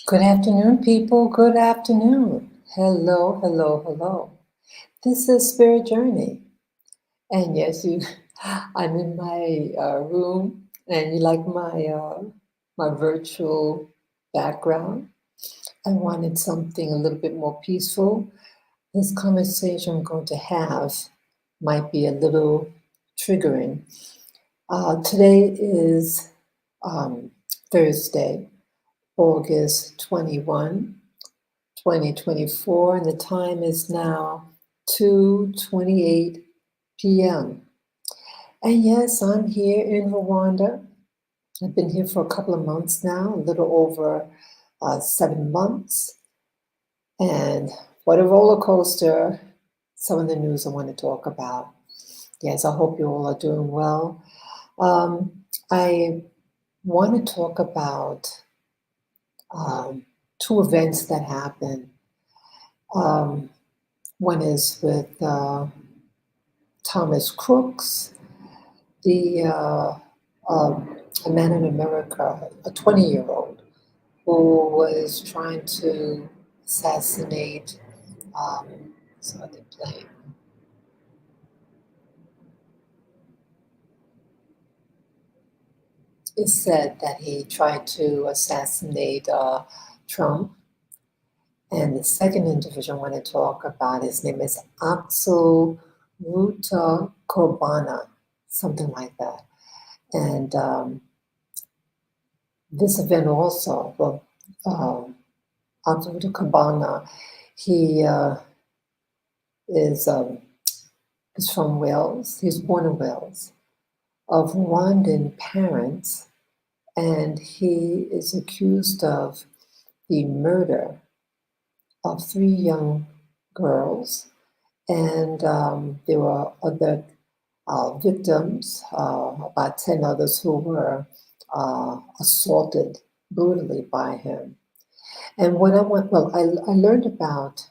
Good afternoon, people. Good afternoon. Hello, hello, hello. This is Spirit Journey. And yes, I'm in my room, and you like my virtual background. I wanted something a little bit more peaceful. This conversation I'm going to have might be a little triggering. Today is Thursday, August 21, 2024, and the time is now 2:28 p.m. And yes, I'm here in Rwanda. I've been here for a couple of months now, a little over 7 months. And what a roller coaster, some of the news I want to talk about. Yes, I hope you all are doing well. I want to talk about two events that happened. One is with Thomas Crooks, a man in America, a 20-year-old, who was trying to assassinate. So they play. It's said that he tried to assassinate Trump. And the second individual I want to talk about, his name is Axel Rudakubana, something like that. And this event also, well, Axel Rudakubana, he is from Wales. He's born in Wales, of Rwandan parents, and he is accused of the murder of 3 young girls, and there were other victims, about 10 others who were assaulted brutally by him. And what I want, well, I learned about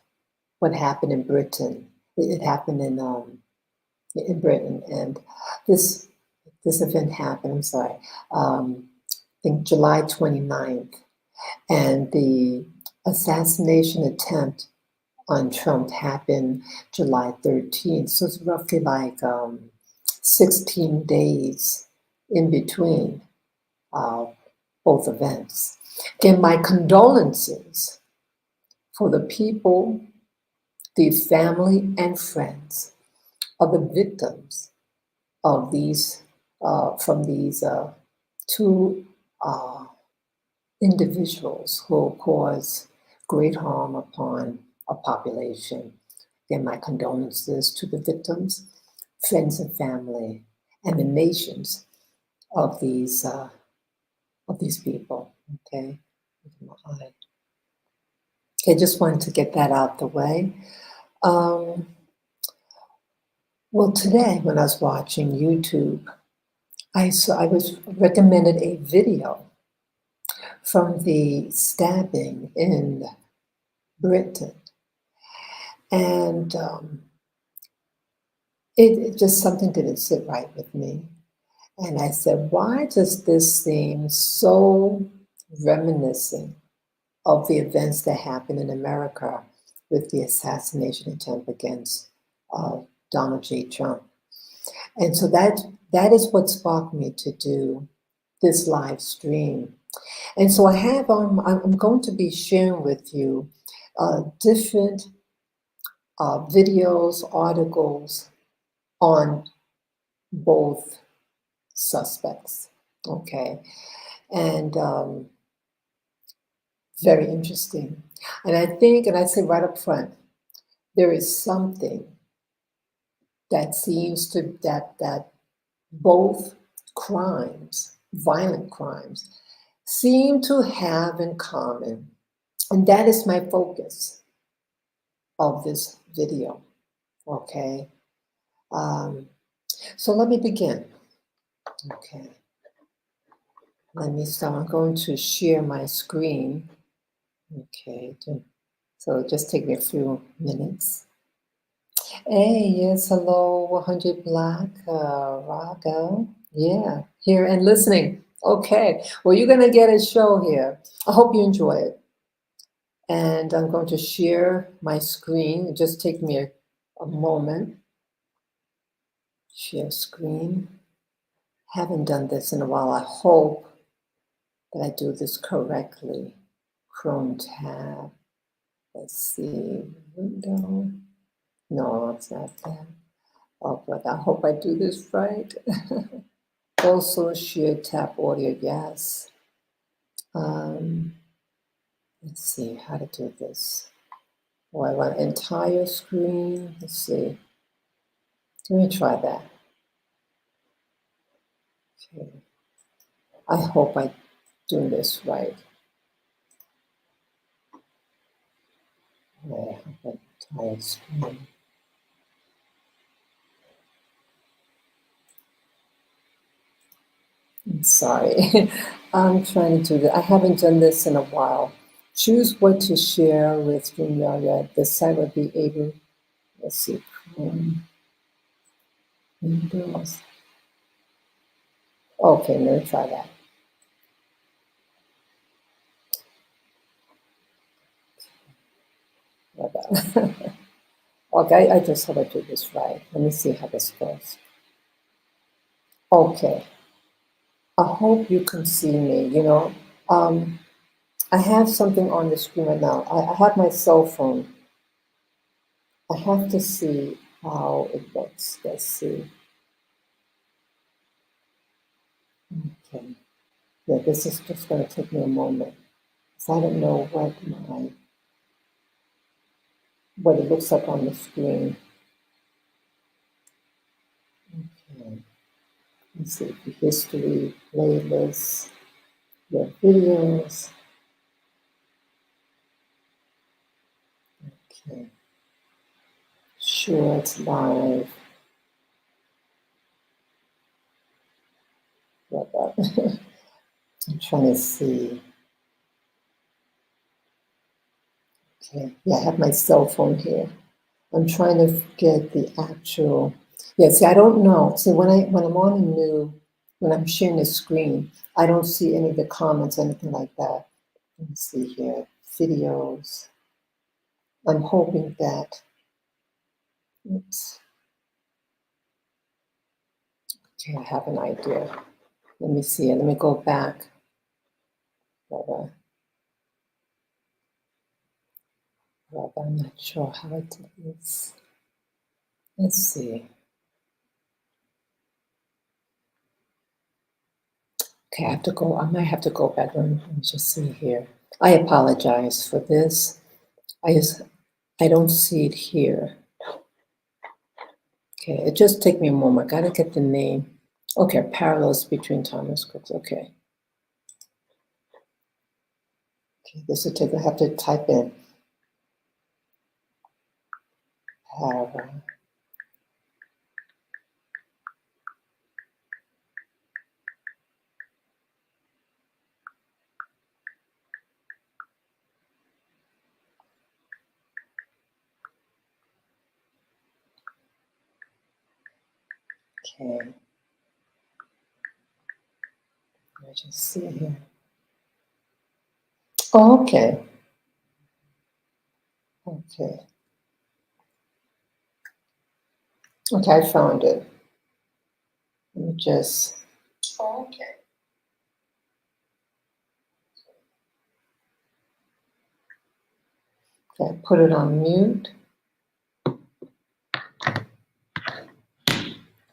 what happened in Britain. It happened in Britain, and this event happened. I'm sorry, I think July 29th, and the assassination attempt on Trump happened July 13th. So it's roughly like 16 days in between both events. Again, my condolences for the people, the family and friends of the victims of these, from these two individuals who cause great harm upon a population. Again, my condolences to the victims, friends and family, and the nations of these people. Okay, I just wanted to get that out the way. Well, today when I was watching YouTube, I was recommended a video from the stabbing in Britain, and it just something didn't sit right with me. And I said, why does this seem so reminiscent of the events that happened in America with the assassination attempt against Donald J. Trump? And so that is what sparked me to do this live stream. And so I'm going to be sharing with you different videos, articles on both suspects. Okay, and very interesting. And I think, and I say right up front, there is something that seems to that both crimes, violent crimes, seem to have in common, and that is my focus of this video. Okay, so let me begin. Okay, let me start. I'm going to share my screen. Okay, so just take me a few minutes. Hey, yes, hello, 100 Black, Raga. Yeah, here and listening. Okay, well, you're going to get a show here. I hope you enjoy it. And I'm going to share my screen. It just take me a moment. Share screen. Haven't done this in a while. I hope that I do this correctly. Chrome tab. Let's see. Window. No, it's not that. Oh, but I hope I do this right. Also, share tab audio. Yes. Let's see how to do this. Oh, I want entire screen. Let's see. Let me try that. Okay. I hope I do this right. I have entire screen. I'm sorry. I'm trying to do that. I haven't done this in a while. Choose what to share with StreamYard. The site will be able, let's see, Windows. Okay, let me try that. Okay, I just hope I do this right. Let me see how this goes. Okay. I hope you can see me. I have something on the screen right now. I have my cell phone. I have to see how it looks. Let's see. Okay. Yeah, this is just going to take me a moment. So I don't know what it looks like on the screen. Okay. Let's see, the history, playlists, your videos. Okay. Sure, it's live. I'm trying to see. Okay, yeah, I have my cell phone here. I'm trying to get the actual. Yeah, see, I don't know. See, when I'm on a new, when I'm sharing the screen, I don't see any of the comments, anything like that. Let me see here, videos. I'm hoping that. Oops. Okay, I have an idea. Let me see it. Let me go back. But I'm not sure how I did this. Let's see. Okay, I might have to go back. Let me just see here. I apologize for this. I don't see it here. Okay, it just take me a moment. I gotta get the name. Okay, parallels between Thomas Crooks. Okay. Okay, this will take, I have to type in parallel. Okay. I just see here. Oh, okay. Okay. Okay, I found it. Let me just. Oh, okay. Okay, put it on mute.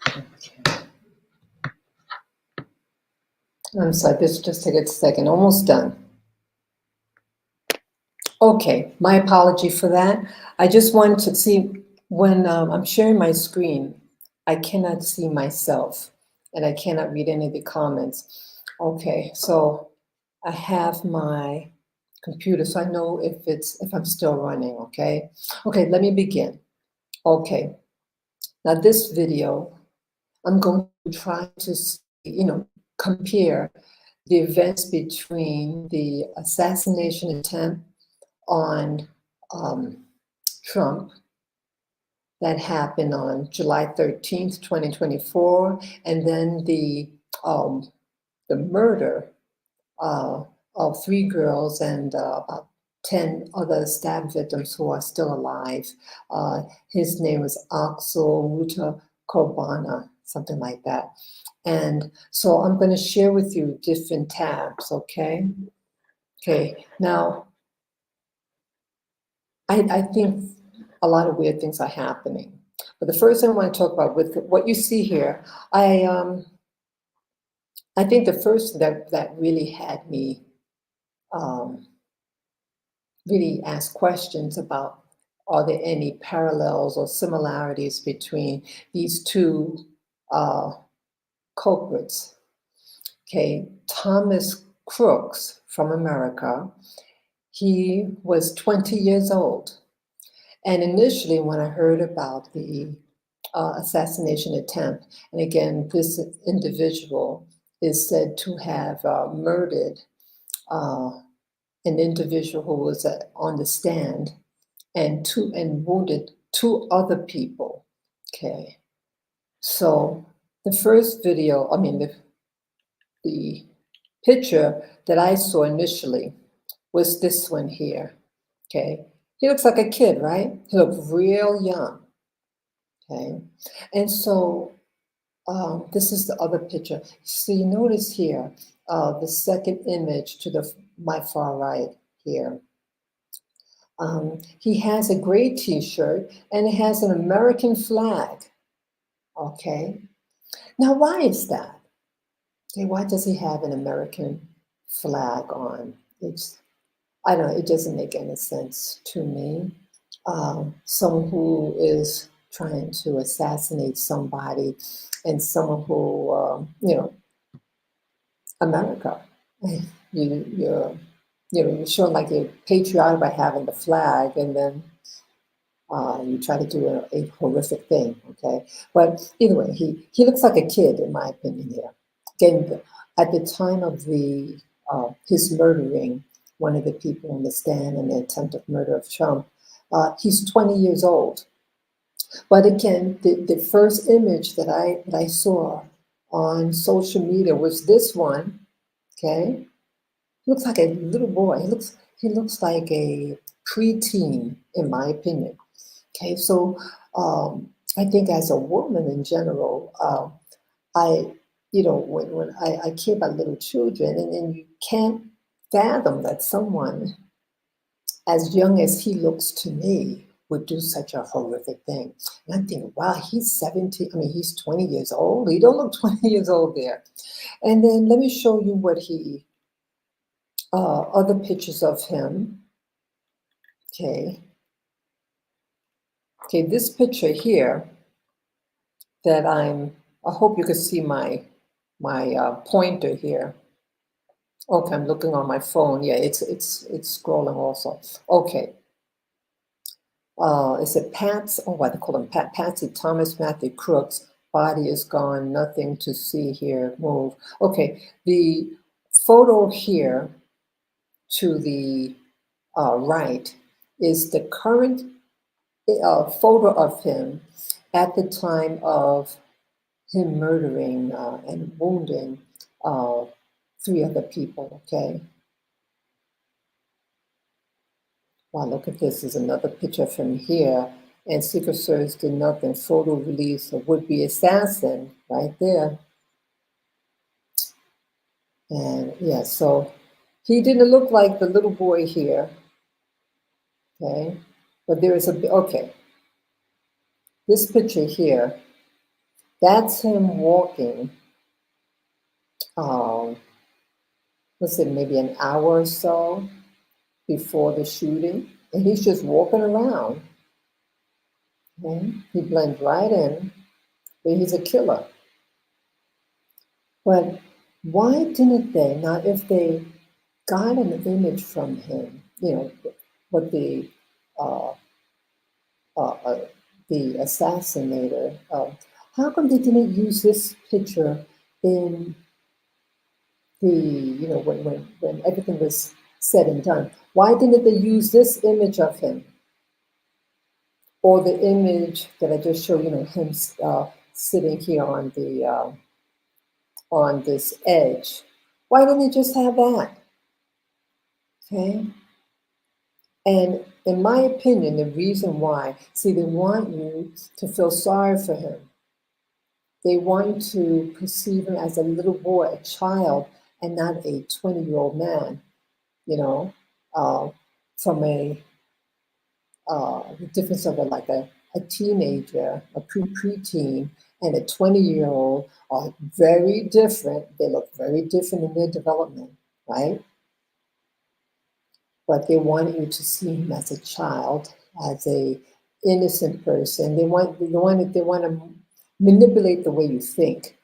Okay. I'm sorry, this just take a second. Almost done. Okay, my apology for that. I just wanted to see when I'm sharing my screen, I cannot see myself and I cannot read any of the comments. Okay, so I have my computer, so I know if I'm still running, okay? Okay, let me begin. Okay, now this video, I'm going to try to, compare the events between the assassination attempt on Trump that happened on July 13th, 2024, and then the murder of three girls and about 10 other stab victims who are still alive. His name was Axel Rudakubana, something like that. And so I'm going to share with you different tabs, okay? Okay, now, I think a lot of weird things are happening. But the first thing I want to talk about with what you see here, I think the first that really had me um, really ask questions about, are there any parallels or similarities between these two uh, culprits? Okay, Thomas Crooks from America, he was 20 years old. And initially, when I heard about the assassination attempt, and again, this individual is said to have murdered uh, an individual who was on the stand and wounded two other people. Okay, so the first video, I mean the picture that I saw initially was this one here. Okay, he looks like a kid, right? He looks real young. Okay, and so this is the other picture. So you notice here, the second image to my far right here. He has a gray T-shirt and it has an American flag. Okay, now why is that? Okay, why does he have an American flag on? I don't know. It doesn't make any sense to me. Someone who is trying to assassinate somebody, and someone who, America. You're, you're showing like you're patriotic by having the flag, and then you try to do a horrific thing. Okay, but either way, he looks like a kid, in my opinion. Here, again, at the time of his murdering one of the people on the stand in the attempted murder of Trump, he's 20 years old. But again, the first image that I saw on social media was this one. Okay, he looks like a little boy. He looks like a preteen, in my opinion. Okay, so I think as a woman in general, I, when I care about little children, and you can't fathom that someone as young as he looks to me would do such a horrific thing. And I'm thinking, wow, he's 17. I mean, he's 20 years old. He don't look 20 years old there. And then let me show you other pictures of him. Okay. Okay, this picture here that I hope you can see my pointer here. Okay, I'm looking on my phone. Yeah, it's scrolling also. Okay. Is it Pat's? Oh, what they call him? Patsy Thomas Matthew Crooks. Body is gone. Nothing to see here. Move. Okay. The photo here to the right is the current photo of him at the time of him murdering and wounding three other people. Okay. Wow, look at this. There's another picture from here. And Secret Service did nothing. Photo release a would-be assassin right there. And yeah, so he didn't look like the little boy here. Okay. But there is okay. This picture here, that's him walking, let's say maybe an hour or so before the shooting. And he's just walking around. Okay? He blends right in, but he's a killer. But why didn't they, now if they got an image from him, what uh, the assassinator, how come they didn't use this picture in when everything was said and done? Why didn't they use this image of him? Or the image that I just showed, him sitting here on this edge. Why didn't they just have that? Okay. And in my opinion, the reason why, see, they want you to feel sorry for him. They want you to perceive him as a little boy, a child, and not a 20-year-old man, you know, uh, from the difference of a teenager, a preteen, and a 20-year-old are very different. They look very different in their development, right? But they want you to see him as a child, as a innocent person. They want to manipulate the way you think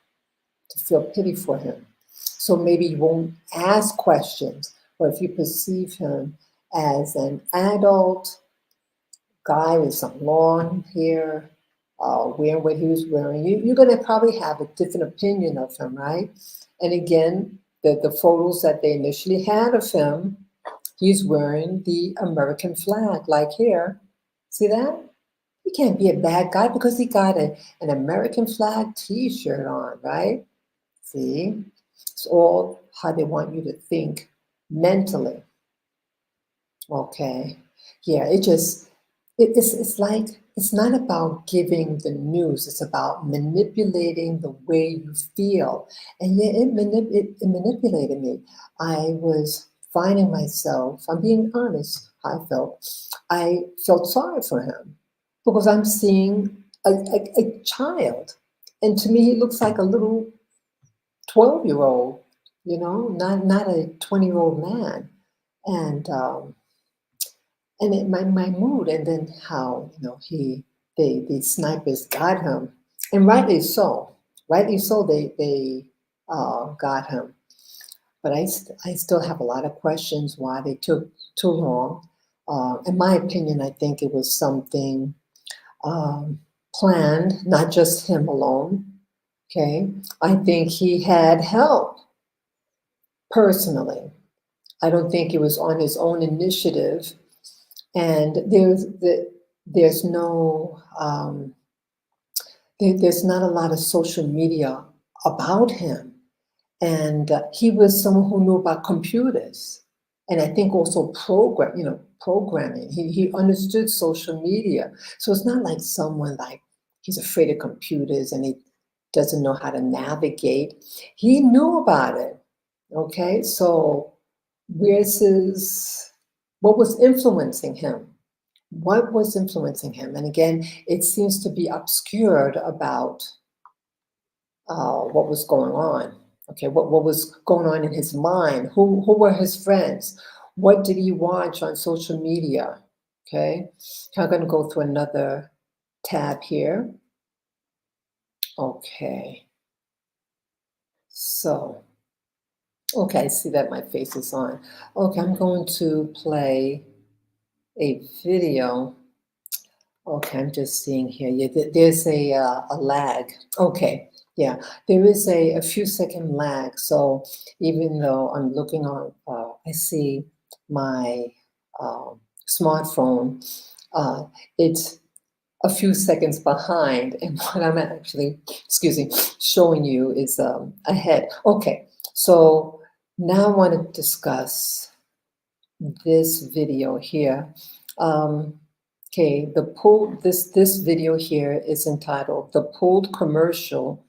to feel pity for him. So maybe you won't ask questions, but if you perceive him as an adult guy with some long hair, wearing what he was wearing, you're going to probably have a different opinion of him, right? And again, the photos that they initially had of him, he's wearing the American flag, like here. See that? He can't be a bad guy because he got an American flag T-shirt on, right? See? It's all how they want you to think mentally. Okay. Yeah, it's like it's not about giving the news, it's about manipulating the way you feel. And yeah, it manipulated me. I was finding myself, I'm being honest, how I felt. I felt sorry for him because I'm seeing a child. And to me, he looks like a little 12-year-old, not a 20-year-old man. And my mood, and then how the snipers got him, and rightly so they got him. But I still have a lot of questions why they took too long. In my opinion, I think it was something um, planned, not just him alone. Okay, I think he had help personally. I don't think it was on his own initiative, and there's no there's not a lot of social media about him, and he was someone who knew about computers, and I think also programming. He understood social media, so it's not like someone like he's afraid of computers and he doesn't know how to navigate. He knew about it. Okay, so where's his what was influencing him? What was influencing him? And again, it seems to be obscured about what was going on. Okay, what was going on in his mind? Who were his friends? What did he watch on social media? Okay, I'm going to go through another tab here. Okay, so okay, I see that my face is on. Okay, I'm going to play a video. Okay, I'm just seeing here. Yeah, there's a lag. Okay, yeah, there is a few second lag. So even though I'm looking on, I see my smartphone. Uh, it's a few seconds behind, and what I'm actually, excuse me, showing you is ahead. Okay, so now I want to discuss this video here. Okay, this video here is entitled "The Pulled Commercial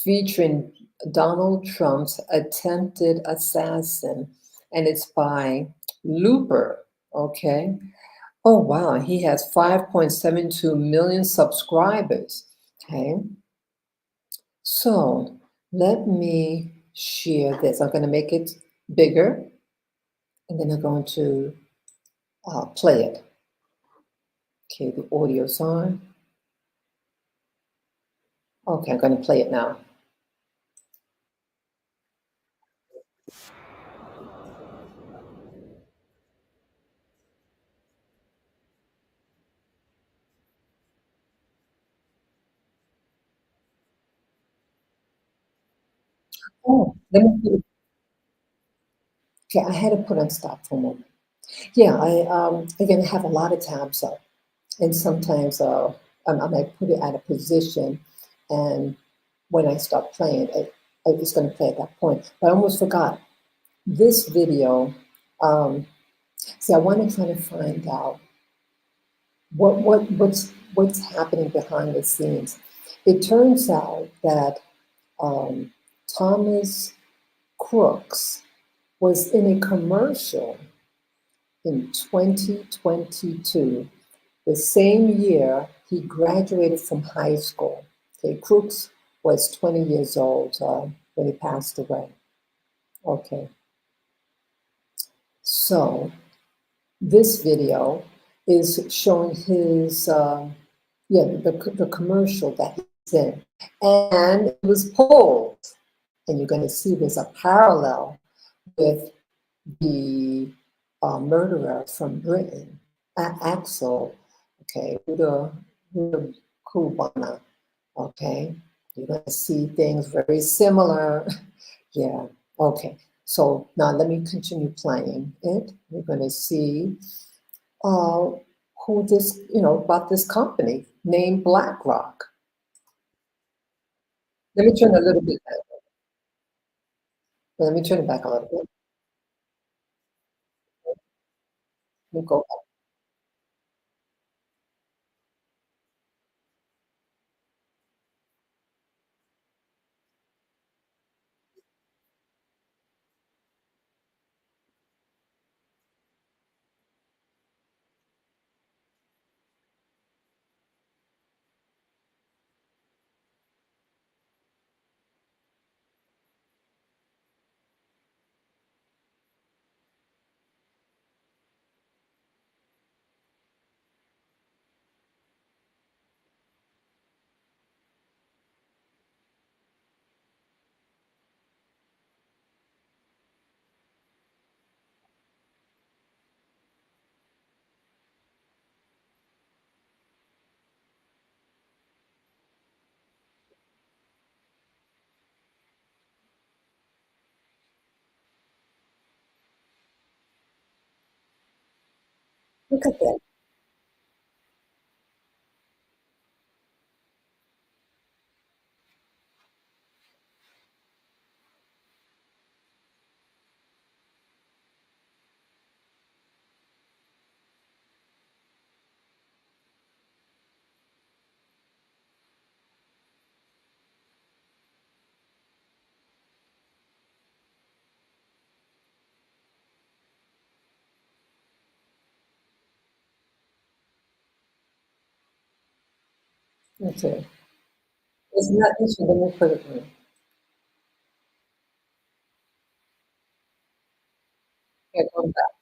Featuring Donald Trump's Attempted Assassin," and it's by Looper. Okay. Oh wow, he has 5.72 million subscribers. Okay. So let me share this. I'm going to make it bigger, and then I'm going to play it. Okay, the audio's on. Okay, I'm going to play it now. Oh, okay, I had to put on stop for a moment. Yeah, I again have a lot of tabs up, and sometimes I might put it at a position, and when I stop playing, it's going to play at that point. But I almost forgot this video. Um, See, I want to try to find out what's happening behind the scenes. It turns out that um, Thomas Crooks was in a commercial in 2022, the same year he graduated from high school. Okay, Crooks was 20 years old when he passed away. Okay, so this video is showing his, the commercial that he's in. And it was pulled. And you're going to see there's a parallel with the murderer from Britain, Axel, okay, Rudakubana, okay? You're going to see things very similar. Yeah, okay. So now let me continue playing it. We're going to see uh, who this, about this company named BlackRock. Let me turn a little bit back. Let me turn it back a little bit. Let me go look at that. Okay. Isn't that interesting? Let me put it in. Yeah, going back.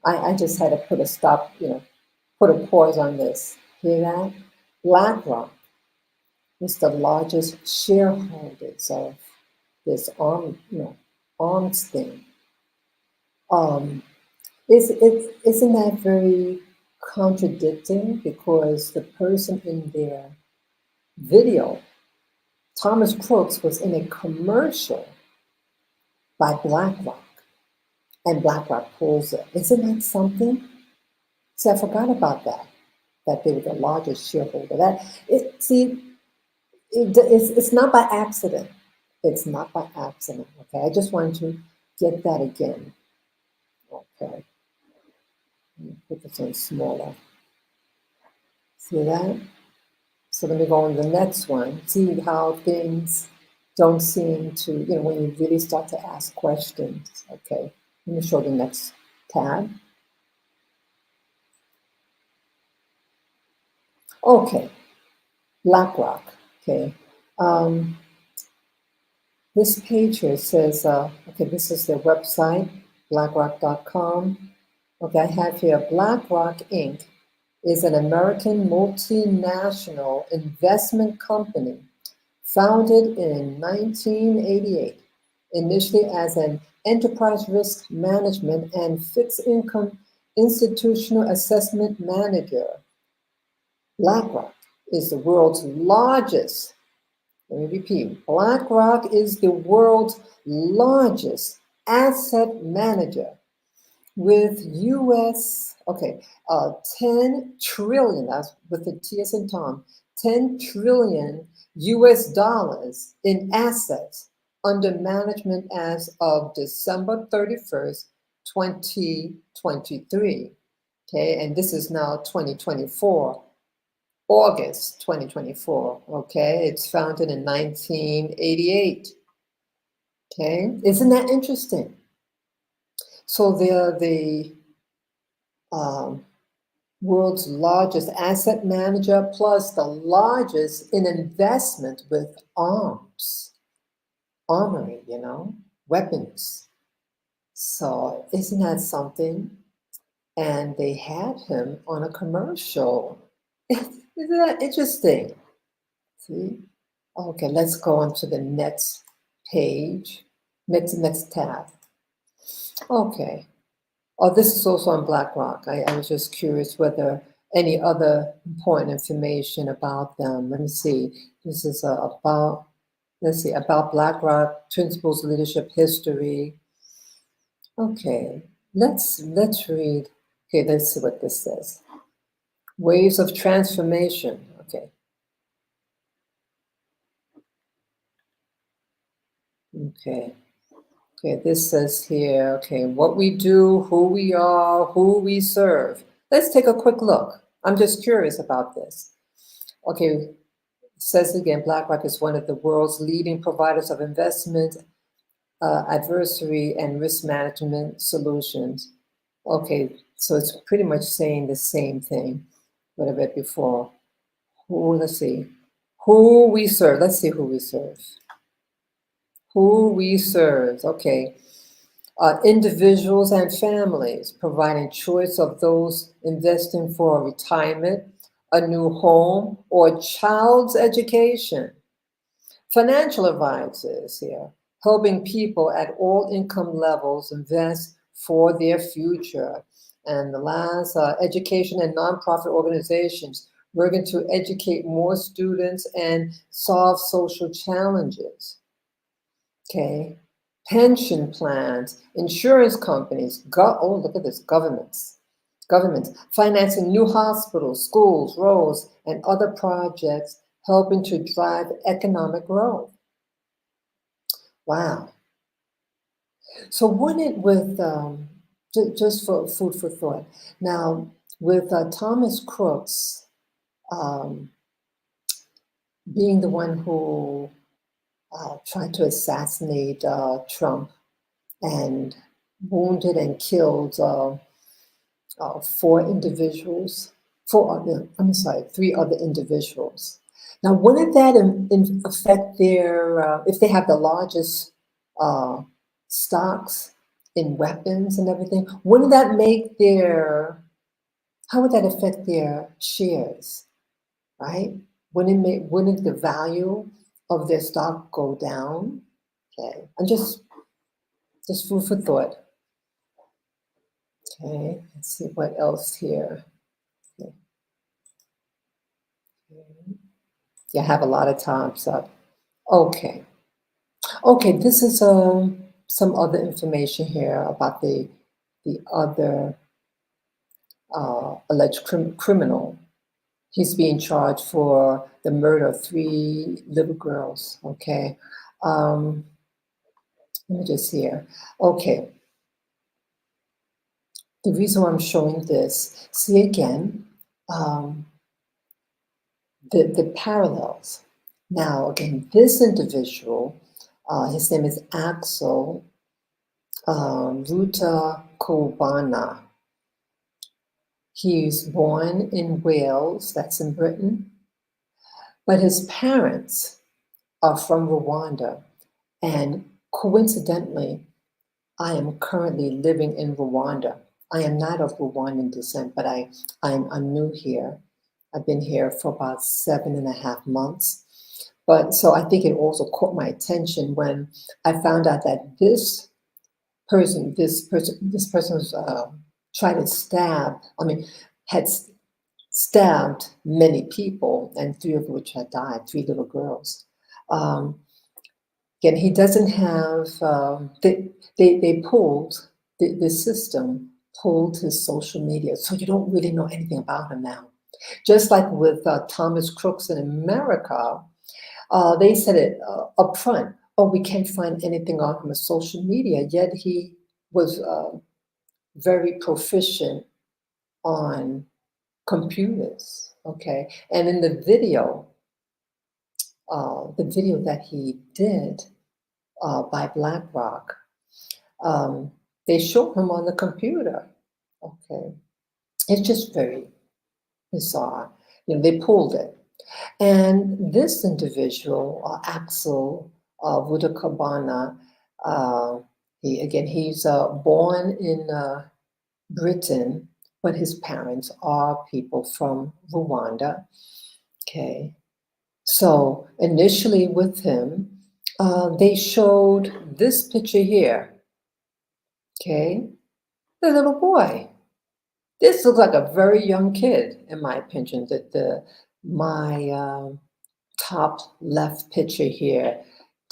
I just had to put a stop, put a pause on this. Hear that? BlackRock is the largest shareholders of this arms thing. Um, isn't that very contradicting? Because the person in their video, Thomas Crooks, was in a commercial by BlackRock, and BlackRock pulls it. Isn't that something? See, I forgot about that. That they were the largest shareholder. It's not by accident. It's not by accident. Okay, I just wanted to get that again. Okay, put this in smaller. See that? So let me go on the next one. See how things don't seem to, when you really start to ask questions. Okay, let me show the next tab. Okay, BlackRock. Okay. Um, this page here says, okay, this is their website, blackrock.com. Okay, I have here BlackRock Inc. is an American multinational investment company founded in 1988 initially as an enterprise risk management and fixed income institutional assessment manager. BlackRock is the world's largest, let me repeat, BlackRock is the world's largest asset manager with US, 10 trillion, that's with the T as in Tom, 10 trillion US dollars in assets under management as of December 31st, 2023. Okay, and this is now 2024, August 2024. Okay, it's founded in 1988. Okay, isn't that interesting? So they're the world's largest asset manager, plus the largest in investment with arms, armory, weapons. So isn't that something? And they had him on a commercial. Isn't that interesting? See? Okay, let's go on to the next page, next tab. Okay. Oh, this is also on BlackRock. I was just curious whether any other important information about them. Let me see. This is about BlackRock, principles, leadership, history. Okay, let's read. Okay, let's see what this says. Waves of transformation. Okay. Okay. Okay, this says here, okay, what we do, who we are, who we serve. Let's take a quick look. I'm just curious about this. Okay, it says again, BlackRock is one of the world's leading providers of investment, advisory, and risk management solutions. Okay, so it's pretty much saying the same thing, what I read before. Let's see. Who we serve. Let's see who we serve. Who we serve. Okay. Individuals and families, providing choice of those investing for retirement, a new home, or child's education. Financial advisors here, helping people at all income levels invest for their future. And the last, education and nonprofit organizations, working to educate more students and solve social challenges. Okay. Pension plans, insurance companies, look at this, governments, financing new hospitals, schools, roads, and other projects, helping to drive economic growth. Wow. So wouldn't with, just for food for thought, now with Thomas Crooks being the one who tried to assassinate Trump and wounded and killed three other individuals. Now, wouldn't that affect their, if they have the largest stocks in weapons and everything, wouldn't that make how would that affect their shares, right? Wouldn't the value of their stock go down? Okay, and just food for thought. Okay, let's see what else here. Okay. You have a lot of times up. Okay. Okay, this is some other information here about the other alleged criminal. He's being charged for the murder of 3 little girls. Okay. Let me just here. Okay. The reason why I'm showing this, see again, the parallels. Now, again, this individual, his name is Axel Rudakubana. He's born in Wales, that's in Britain, but his parents are from Rwanda. And coincidentally, I am currently living in Rwanda. I am not of Rwandan descent, but I'm new here. I've been here for about 7.5 months. But so I think it also caught my attention when I found out that this person was tried to stab. I mean, had stabbed many people, and three of which had died. Three little girls. Um, Again, he doesn't have. They pulled the system pulled his social media, so you don't really know anything about him now. Just like with Thomas Crooks in America, they said it up front. Oh, we can't find anything on him on social media. Yet he was very proficient on computers. Okay, and in the video that he did by BlackRock, they show him on the computer. Okay, it's just very bizarre. They pulled it. And this individual, Axel Rudakubana, he's born in Britain, but his parents are people from Rwanda. Okay, so initially with him, they showed this picture here. Okay, the little boy. This looks like a very young kid, in my opinion. My top left picture here,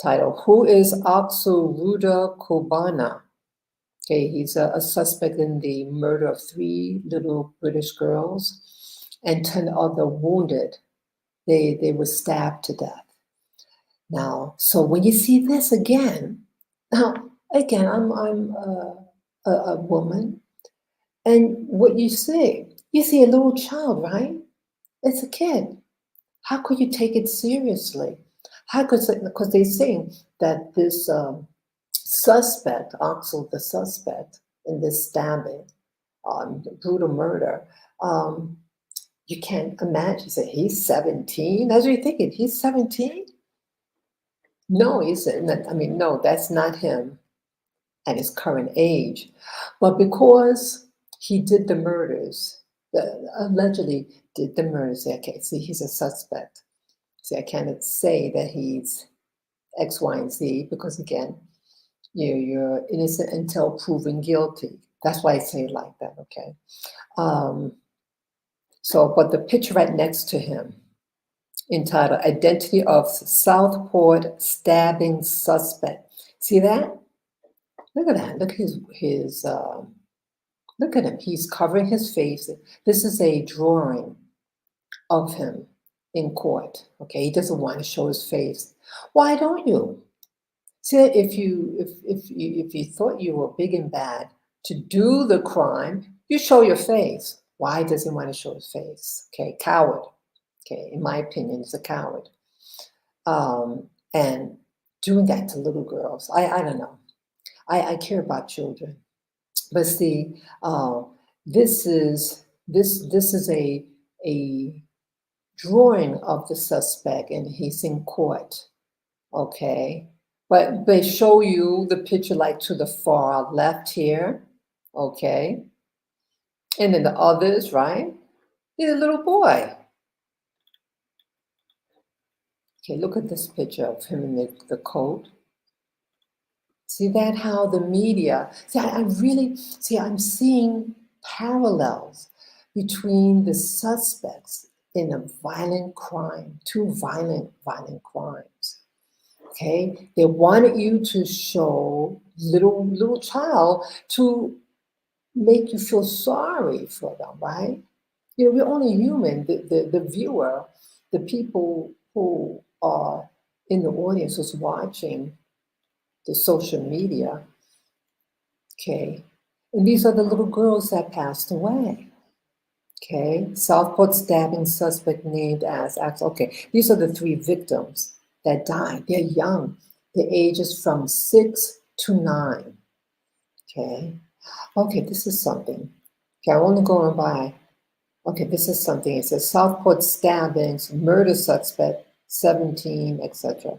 title, Who is Axel Rudakubana? Okay, he's a suspect in the murder of 3 little British girls and 10 other wounded. They were stabbed to death. Now, so when you see this again, now again, I'm a woman, and what you see a little child, right? It's a kid. How could you take it seriously? Because they're saying that this suspect, Axel, the suspect in this stabbing, brutal murder, you can't imagine. Say he's 17. That's what you're thinking. He's 17. No, no, that's not him at his current age. But because he did the murders, allegedly did the murders, okay, see, he's a suspect. See, I cannot say that he's X, Y, and Z because, again, you're innocent until proven guilty. That's why I say it like that, okay? But the picture right next to him, entitled Identity of Southport Stabbing Suspect. See that? Look at that. Look at look at him. He's covering his face. This is a drawing of him in court. Okay, he doesn't want to show his face. Why don't you? See, if you thought you were big and bad to do the crime, you show your face. Why does he want to show his face? Okay, coward. Okay, in my opinion, he's a coward. And doing that to little girls, I don't know. I care about children, but see, this is a drawing of the suspect, and he's in court. Okay, but they show you the picture like to the far left here. Okay, and then the others, right? He's a little boy. Okay, look at this picture of him in the coat. See that how the media, I'm seeing parallels between the suspects in a violent crime, 2 violent crimes. Okay, they wanted you to show little child to make you feel sorry for them, right? We're only human. The viewer, the people who are in the audience who's watching the social media, okay? And these are the little girls that passed away, okay? Southport stabbing suspect named as Axel. Okay, these are the 3 victims that died. They're young. The ages from 6 to 9, okay? Okay, this is something. Okay, I want to go on by. Okay, this is something. It says Southport stabbings, murder suspect, 17, etc.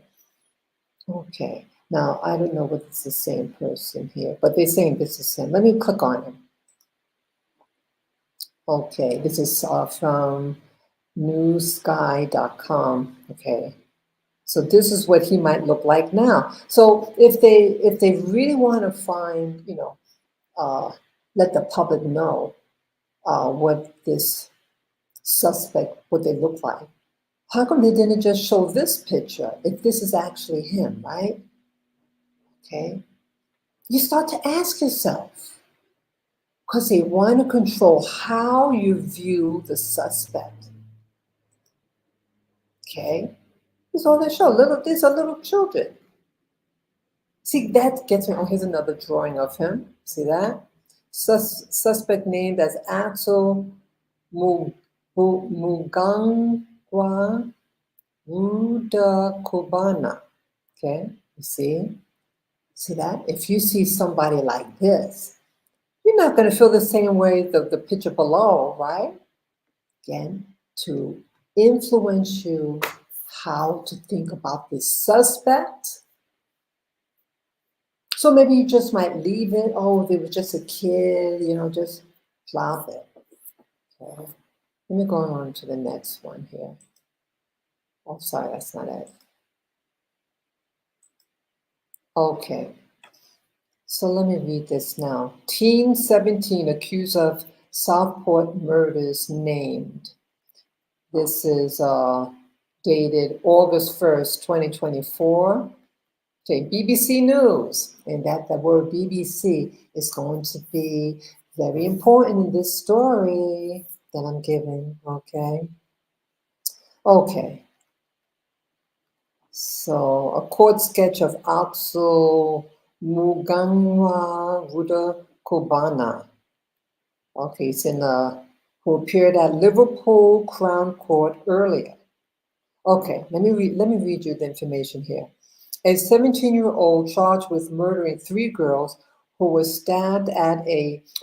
Okay. Now, I don't know whether it's the same person here, but they're saying this is him. Let me click on him. Okay, this is from newsky.com. Okay. So this is what he might look like now. So if they really want to find, let the public know what this suspect, what they look like, how come they didn't just show this picture if this is actually him, right? Okay. You start to ask yourself, because they want to control how you view the suspect. Okay. That's all they show. These are little children. See, that gets me. Oh, here's another drawing of him. See that? Suspect named as Axel Mugangwa Rudakubana. Okay, you see? See that? If you see somebody like this, you're not going to feel the same way the picture below, right? Again, to influence you how to think about this suspect. So maybe you just might leave it. Oh, if it was just a kid, just drop it. Okay. Let me go on to the next one here. Oh, sorry, that's not it. Okay. So let me read this now. Teen 17 accused of Southport murders named. This is dated August 1st, 2024. Okay, BBC News. And that the word BBC is going to be very important in this story that I'm giving, okay? Okay. So a court sketch of Axel Mugangwa Rudakubana. Okay, it's who appeared at Liverpool Crown Court earlier. Okay, let me read you the information here. A 17-year-old charged with murdering 3 girls who were stabbed at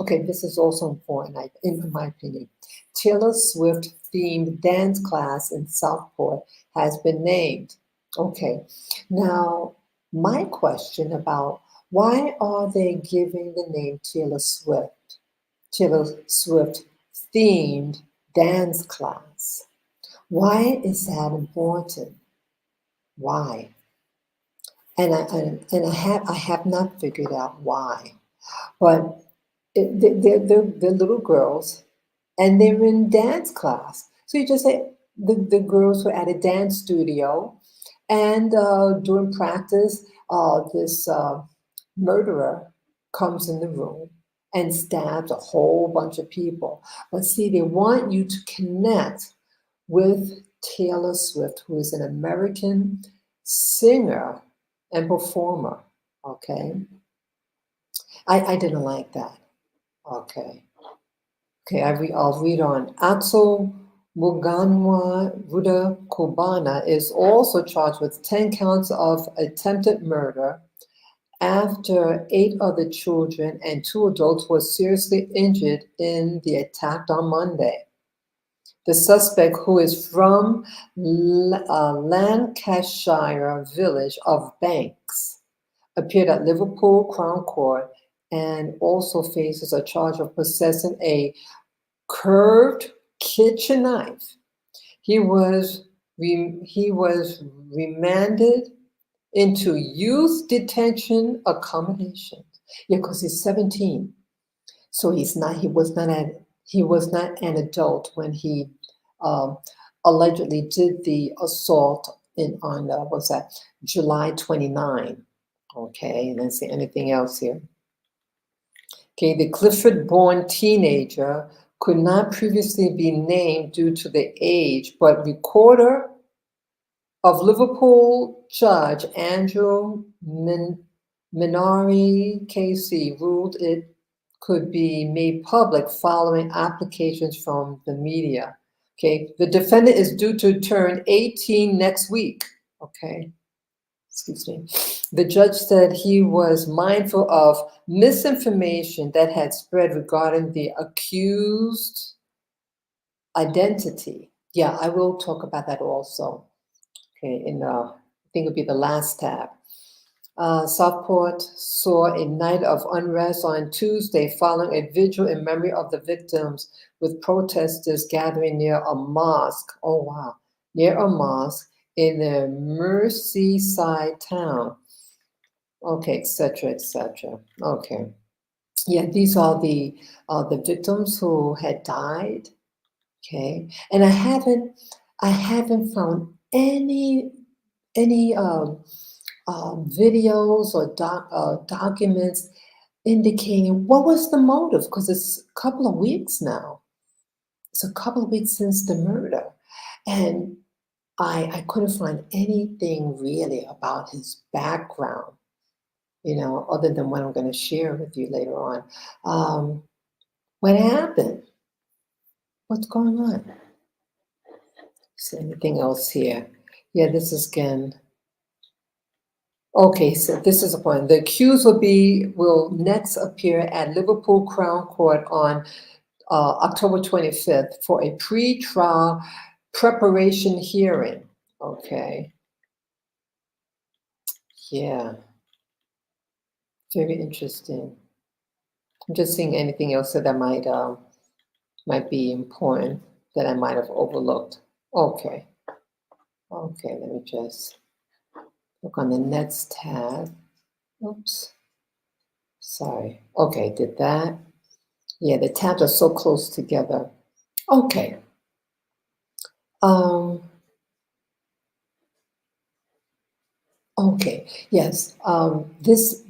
okay, this is also important, in my opinion. Taylor Swift themed dance class in Southport has been named. Okay, now my question about why are they giving the name Taylor Swift themed dance class? Why is that important? Why? And I have not figured out why, but they're little girls, and they're in dance class. So you just say the girls were at a dance studio, and during practice, this murderer comes in the room and stabs a whole bunch of people. But see, they want you to connect with Taylor Swift, who is an American singer and performer. Okay. I didn't like that. Okay. Okay, I'll read on. Axel Muganwa Rudakubana is also charged with 10 counts of attempted murder after 8 other children and 2 adults were seriously injured in the attack on Monday. The suspect, who is from Lancashire village of Banks, appeared at Liverpool Crown Court and also faces a charge of possessing a curved kitchen knife. He was remanded into youth detention accommodation. Yeah, because he's 17, so he was not an adult when he allegedly did the assault on what's that, July 29. Okay, let's see anything else here. Okay, the Clifford-born teenager could not previously be named due to the age, but recorder of Liverpool Judge Andrew Minari KC ruled it could be made public following applications from the media. Okay, the defendant is due to turn 18 next week. Okay, excuse me. The judge said he was mindful of misinformation that had spread regarding the accused identity. Yeah, I will talk about that also. Okay, I think it'll be the last tab. Southport saw a night of unrest on Tuesday following a vigil in memory of the victims, with protesters gathering near a mosque. Oh, wow. Near a mosque in a Merseyside town. Okay, etc., etc. Okay. Yeah, these are the victims who had died. Okay, and I haven't found any videos or documents indicating what was the motive, because it's a couple of weeks now. It's a couple of weeks since the murder, and I couldn't find anything really about his background, other than what I'm going to share with you later on. What happened? What's going on? Is there anything else here? Yeah, this is again. Okay, so this is a point. The accused will next appear at Liverpool Crown Court on October 25th for a pre-trial preparation hearing. Okay. Yeah. Very interesting. I'm just seeing anything else that might be important that I might have overlooked. Okay. Okay, let me just look on the next tab. Oops. Sorry. Okay, did that. Yeah, the tabs are so close together. Okay. Um, okay. Yes. This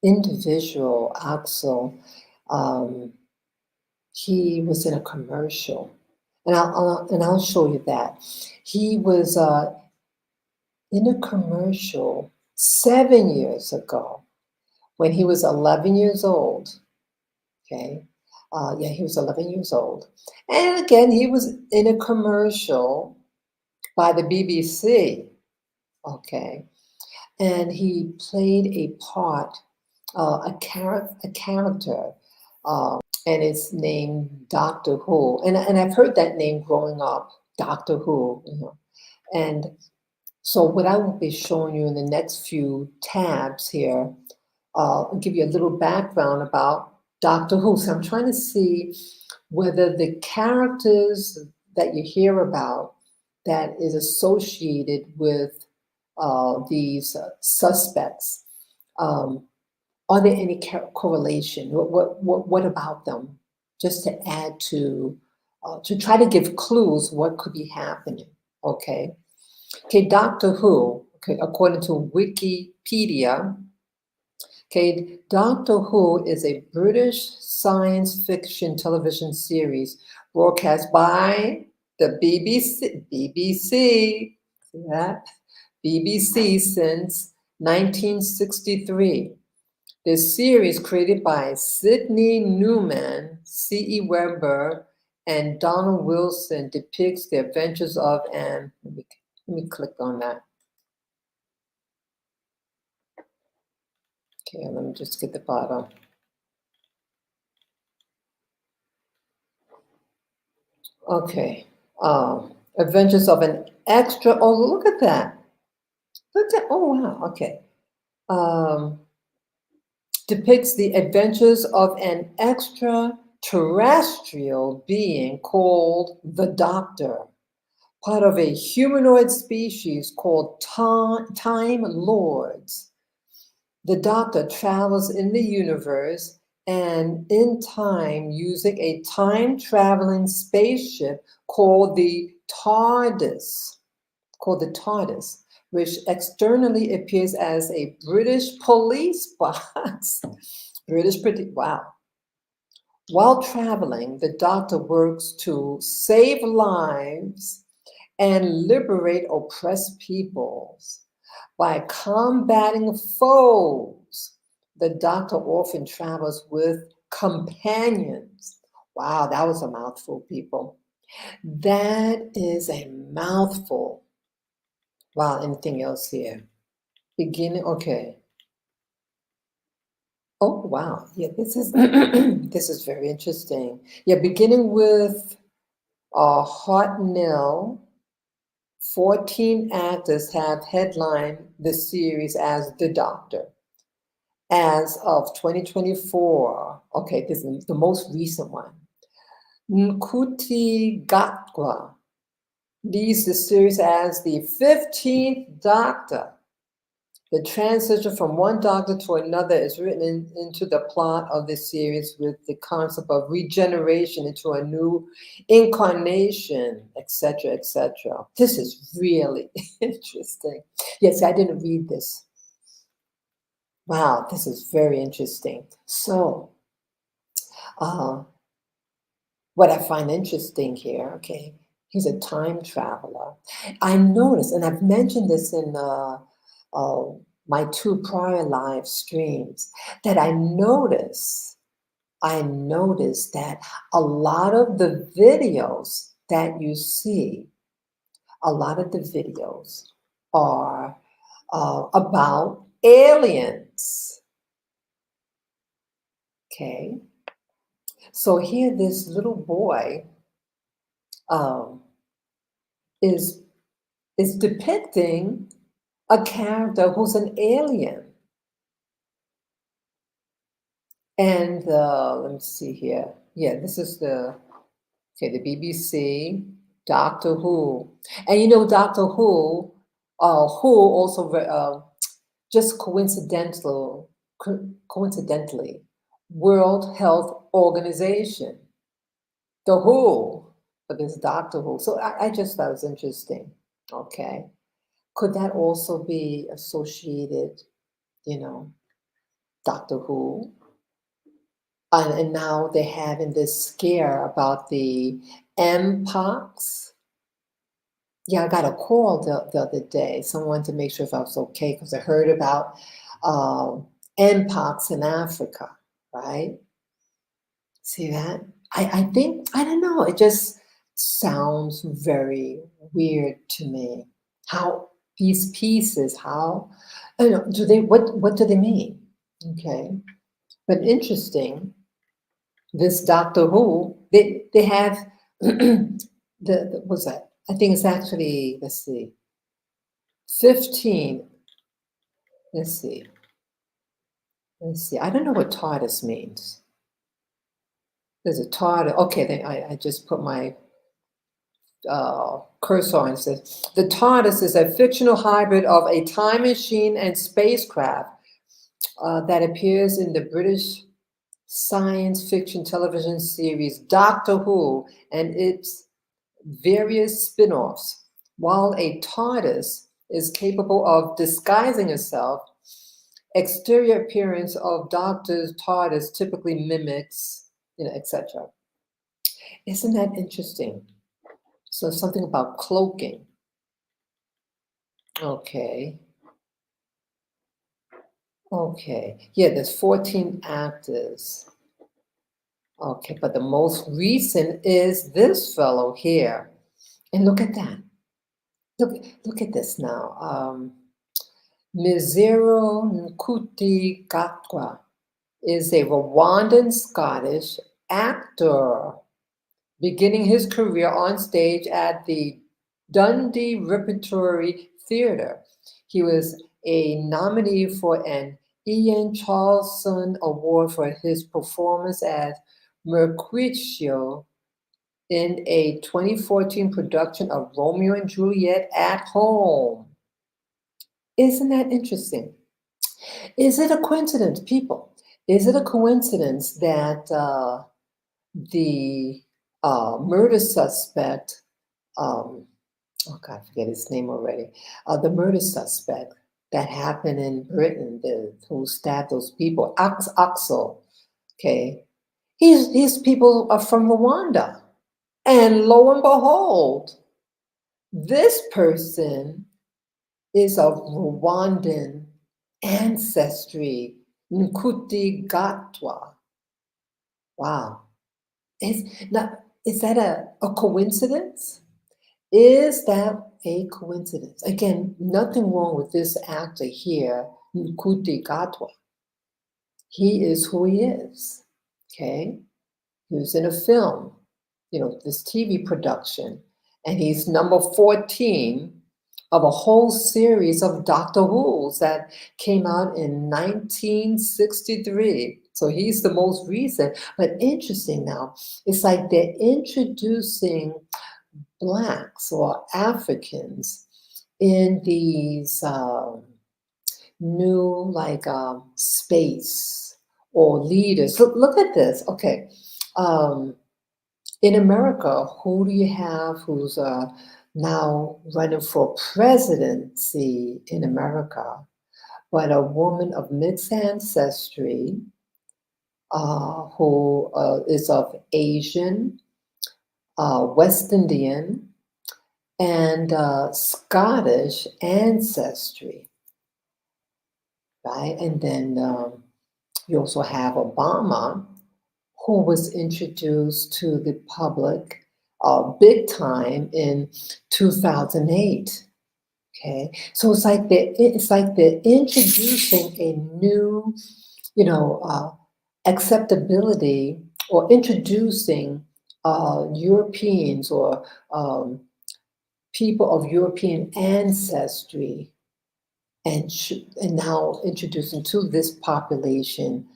individual, Axel, um, he was in a commercial, and I'll show you that. He was in a commercial 7 years ago when he was 11 years old. Okay. Yeah, he was 11 years old. And again, he was in a commercial by the BBC. Okay. And he played a part, a character, and it's named Doctor Who. And I've heard that name growing up, Doctor Who. And so what I will be showing you in the next few tabs here, I'll give you a little background about Doctor Who. So I'm trying to see whether the characters that you hear about that is associated with these suspects, are there any correlation? What about them? Just to add to try to give clues what could be happening. Okay. Okay, Doctor Who, okay, according to Wikipedia, okay, Doctor Who is a British science fiction television series broadcast by the BBC. BBC, see that? BBC since 1963. The series, created by Sidney Newman, C.E. Weber, and Donald Wilson, depicts the adventures of an. Let me click on that. Okay, let me just get the bottom. Okay. Adventures of an extra. Oh, look at that. Look at. Oh, wow. Okay. Depicts the adventures of an extraterrestrial being called the Doctor, part of a humanoid species called Time Lords. The Doctor travels in the universe and in time using a time-traveling spaceship called the TARDIS, which externally appears as a British police box. Wow. While traveling, the Doctor works to save lives and liberate oppressed peoples. By combating foes, the Doctor often travels with companions. Wow, that was a mouthful, people. That is a mouthful. Wow, anything else here? Beginning, okay. Oh, wow. Yeah, this is this is very interesting. Yeah, beginning with Hartnell, 14 actors have headlined the series as The Doctor. As of 2024, okay, this is the most recent one. Nkuti Gatwa, leads the series as the 15th Doctor. The transition from one doctor to another is written into the plot of this series with the concept of regeneration into a new incarnation, etc., etc. This is really interesting. Yes, I didn't read this. Wow, this is very interesting. So, uh, what I find interesting here, okay, he's a time traveler. I noticed, and I've mentioned this in uh, my 2 prior live streams, that I noticed that a lot of the videos that you see, a lot of the videos are about aliens. Okay, so here this little boy um, is depicting a character who's an alien. And let me see here. Yeah, this is the BBC, Doctor Who. And you know, Doctor Who, who also just coincidentally, World Health Organization, the Who, but there's Doctor Who. So I just thought it was interesting. Okay. Could that also be associated, you know, Doctor Who? And now they're having this scare about the Mpox. Yeah, I got a call the other day, someone to make sure if I was okay, because I heard about Mpox in Africa, right? See that? I think, I don't know, it just sounds very weird to me. How these pieces, how, I don't know, what do they mean? Okay. But interesting, this Doctor Who, they have what's that? I think it's actually, let's see, 15. Let's see. Let's see. I don't know what TARDIS means. There's a TARDIS. Okay, then I just put my cursor on. It says the TARDIS is a fictional hybrid of a time machine and spacecraft that appears in the British science fiction television series Doctor Who and its various spin-offs. While a TARDIS is capable of disguising itself, exterior appearance of Doctor's TARDIS typically mimics, etc. Isn't that interesting? So something about cloaking. Okay. Okay. Yeah, there's 14 actors. Okay, but the most recent is this fellow here. And look at that. Look at this now. Mizero Nkuti Gatwa is a Rwandan Scottish actor, beginning his career on stage at the Dundee Repertory Theatre. He was a nominee for an Ian Charleson Award for his performance as Mercutio in a 2014 production of Romeo and Juliet at Home. Isn't that interesting? Is it a coincidence, people? Is it a coincidence that the murder suspect, oh God, I forget his name already, the murder suspect that happened in Britain, who stabbed those people, Axel, okay, his people are from Rwanda. And lo and behold, this person is of Rwandan ancestry, Nkuti Gatwa. Wow. Is that a coincidence? Is that a coincidence? Again, nothing wrong with this actor here, Nkuti Gatwa. He is who he is. Okay? He was in a film, this TV production, and he's number 14 of a whole series of Doctor Who's that came out in 1963. So he's the most recent. But interesting now, it's like they're introducing Blacks or Africans in these new space or leaders. Look at this. Okay. In America, who do you have who's now running for presidency in America? But a woman of mixed ancestry who is of Asian, West Indian, and Scottish ancestry, right? And then you also have Obama, who was introduced to the public big time in 2008. Okay, so it's like they're introducing a new, acceptability, or introducing Europeans or people of European ancestry, and now introducing to this population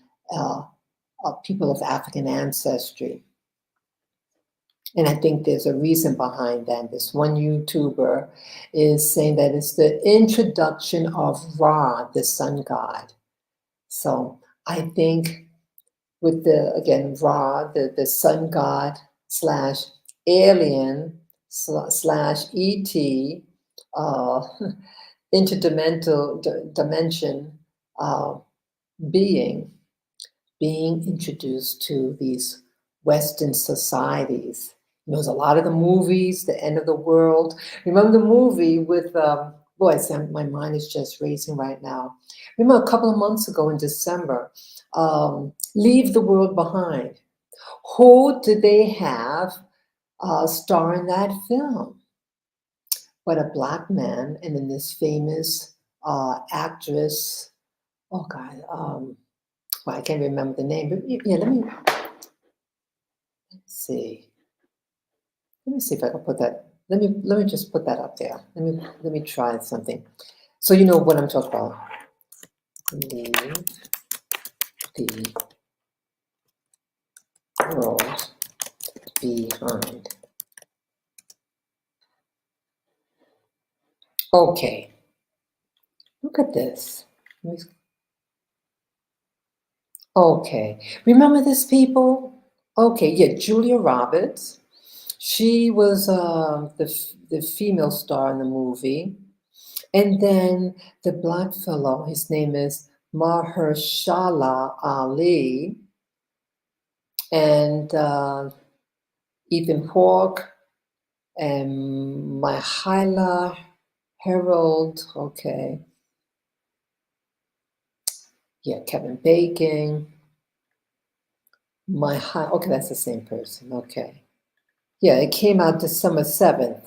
people of African ancestry. And I think there's a reason behind that. This one YouTuber is saying that it's the introduction of Ra, the sun god. So I think with Ra, the sun god slash alien slash ET, interdimensional dimension being introduced to these Western societies. There's a lot of the movies, The End of the World. Remember the movie with, my mind is just racing right now. Remember a couple of months ago in December, Leave the World Behind. Who did they have star in that film? But a Black man, and then this famous actress, oh God, I can't remember the name, but yeah, let me see. Let me see if I can put that. Let me just put that up there. Let me try something. So you know what I'm talking about. Leave the world behind. Okay. Look at this. Okay. Remember this, people? Okay, yeah, Julia Roberts. She was the female star in the movie. And then the Black fellow, his name is Mahershala Ali, and Ethan Hawke, and Myhila Harold, okay. Yeah, Kevin Bacon. Okay, that's the same person, okay. Yeah, it came out December 7th.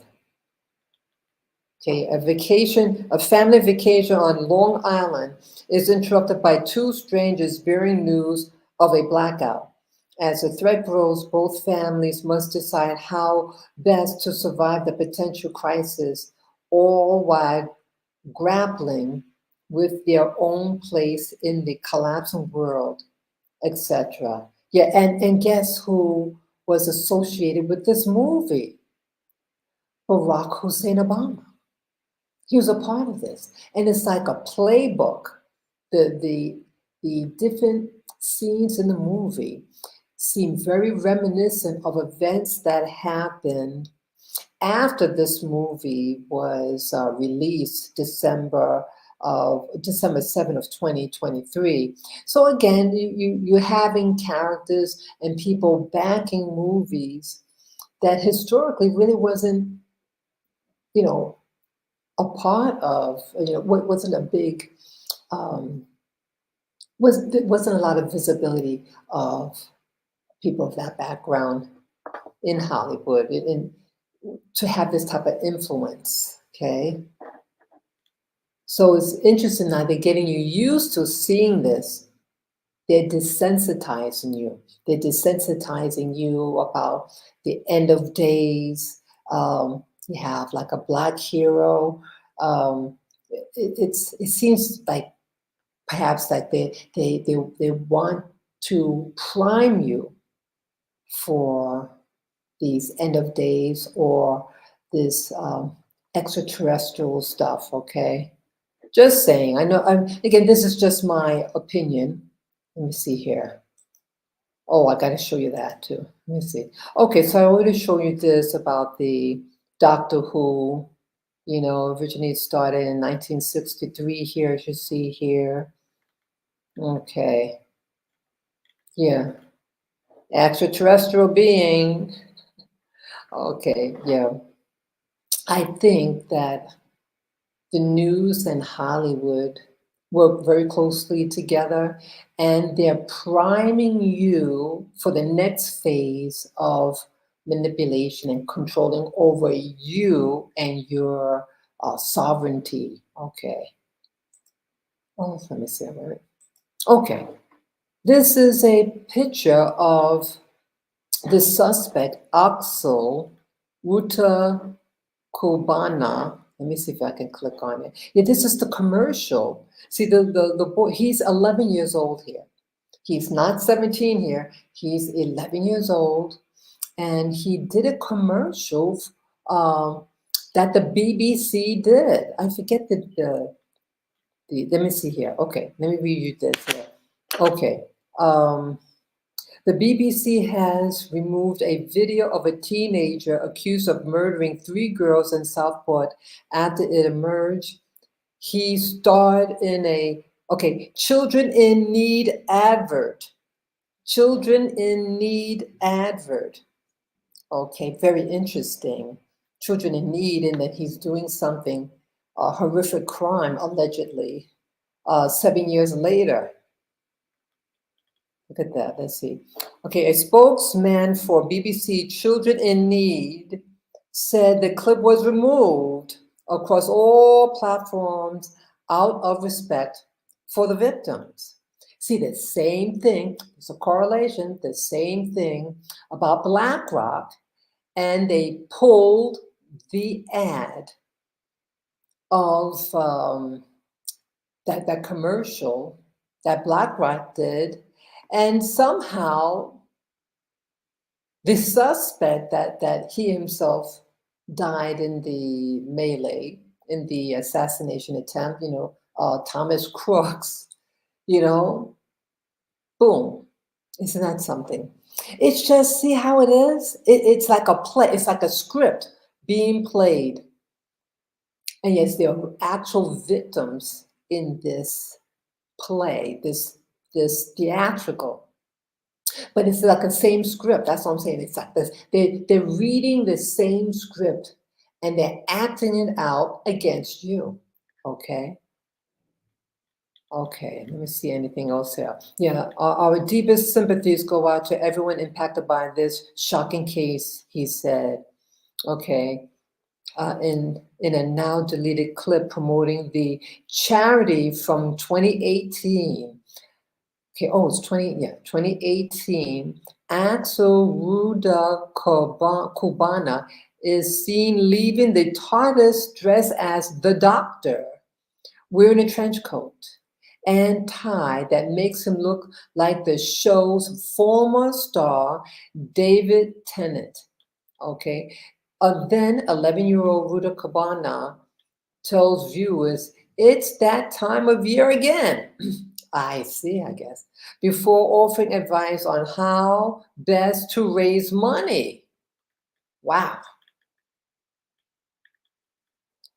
Okay, a family vacation on Long Island is interrupted by two strangers bearing news of a blackout. As the threat grows, both families must decide how best to survive the potential crisis, all while grappling with their own place in the collapsing world, etc. Yeah, and guess who was associated with this movie? Barack Hussein Obama. He was a part of this, and it's like a playbook. The different scenes in the movie seem very reminiscent of events that happened after this movie was released December 7th of 2023. So again, you're having characters and people backing movies that historically really wasn't, a part of, wasn't a big, wasn't a lot of visibility of people of that background in Hollywood, and to have this type of influence, okay? So it's interesting now they're getting you used to seeing this. They're desensitizing you. They're desensitizing you about the end of days. You have like a Black hero. It seems like perhaps like they want to prime you for these end of days or this extraterrestrial stuff, okay? Just saying. I know, again, this is just my opinion. Let me see here. Oh, I got to show you that too. Let me see. Okay, so I want to show you this about the Doctor Who, you know, originally started in 1963 here, as you see here. Okay. Yeah. Extraterrestrial being. Okay, yeah. I think that the news and Hollywood work very closely together, and they're priming you for the next phase of manipulation and controlling over you and your sovereignty. Okay. Oh, let me see. Okay. This is a picture of the suspect, Axel Rudakubana. Let me see if I can click on it. Yeah, this is the commercial. See, the boy, he's 11 years old here. He's not 17 here. He's 11 years old. And he did a commercial that the BBC did. I forget let me see here. Okay, let me read you this here. Okay. The BBC has removed a video of a teenager accused of murdering 3 girls in Southport after it emerged. He starred in a, Children in Need advert. Children in Need advert. Okay, very interesting. Children in need, in that he's doing something, a horrific crime, allegedly, 7 years later. Look at that. Let's see. Okay, a spokesman for BBC Children in Need said the clip was removed across all platforms out of respect for the victims. See, the same thing, it's a correlation, the same thing about BlackRock, and they pulled the ad of that commercial that BlackRock did. And somehow the suspect that he himself died in the melee, in the assassination attempt, Thomas Crooks, boom. Isn't that something? It's just, see how it is? It's like a play, it's like a script being played. And yes, there are actual victims in this play, this theatrical. But it's like the same script. That's what I'm saying. It's like this. They're reading the same script and they're acting it out against you. Okay. Okay. Let me see anything else here. Yeah. Our deepest sympathies go out to everyone impacted by this shocking case, he said. Okay. In a now deleted clip promoting the charity from 2018. Okay, it's 2018. Axel Rudakubana is seen leaving the TARDIS dressed as the Doctor, wearing a trench coat and tie that makes him look like the show's former star, David Tennant. Okay, then 11-year-old Rudakubana tells viewers, it's that time of year again. I see, I guess, before offering advice on how best to raise money. Wow.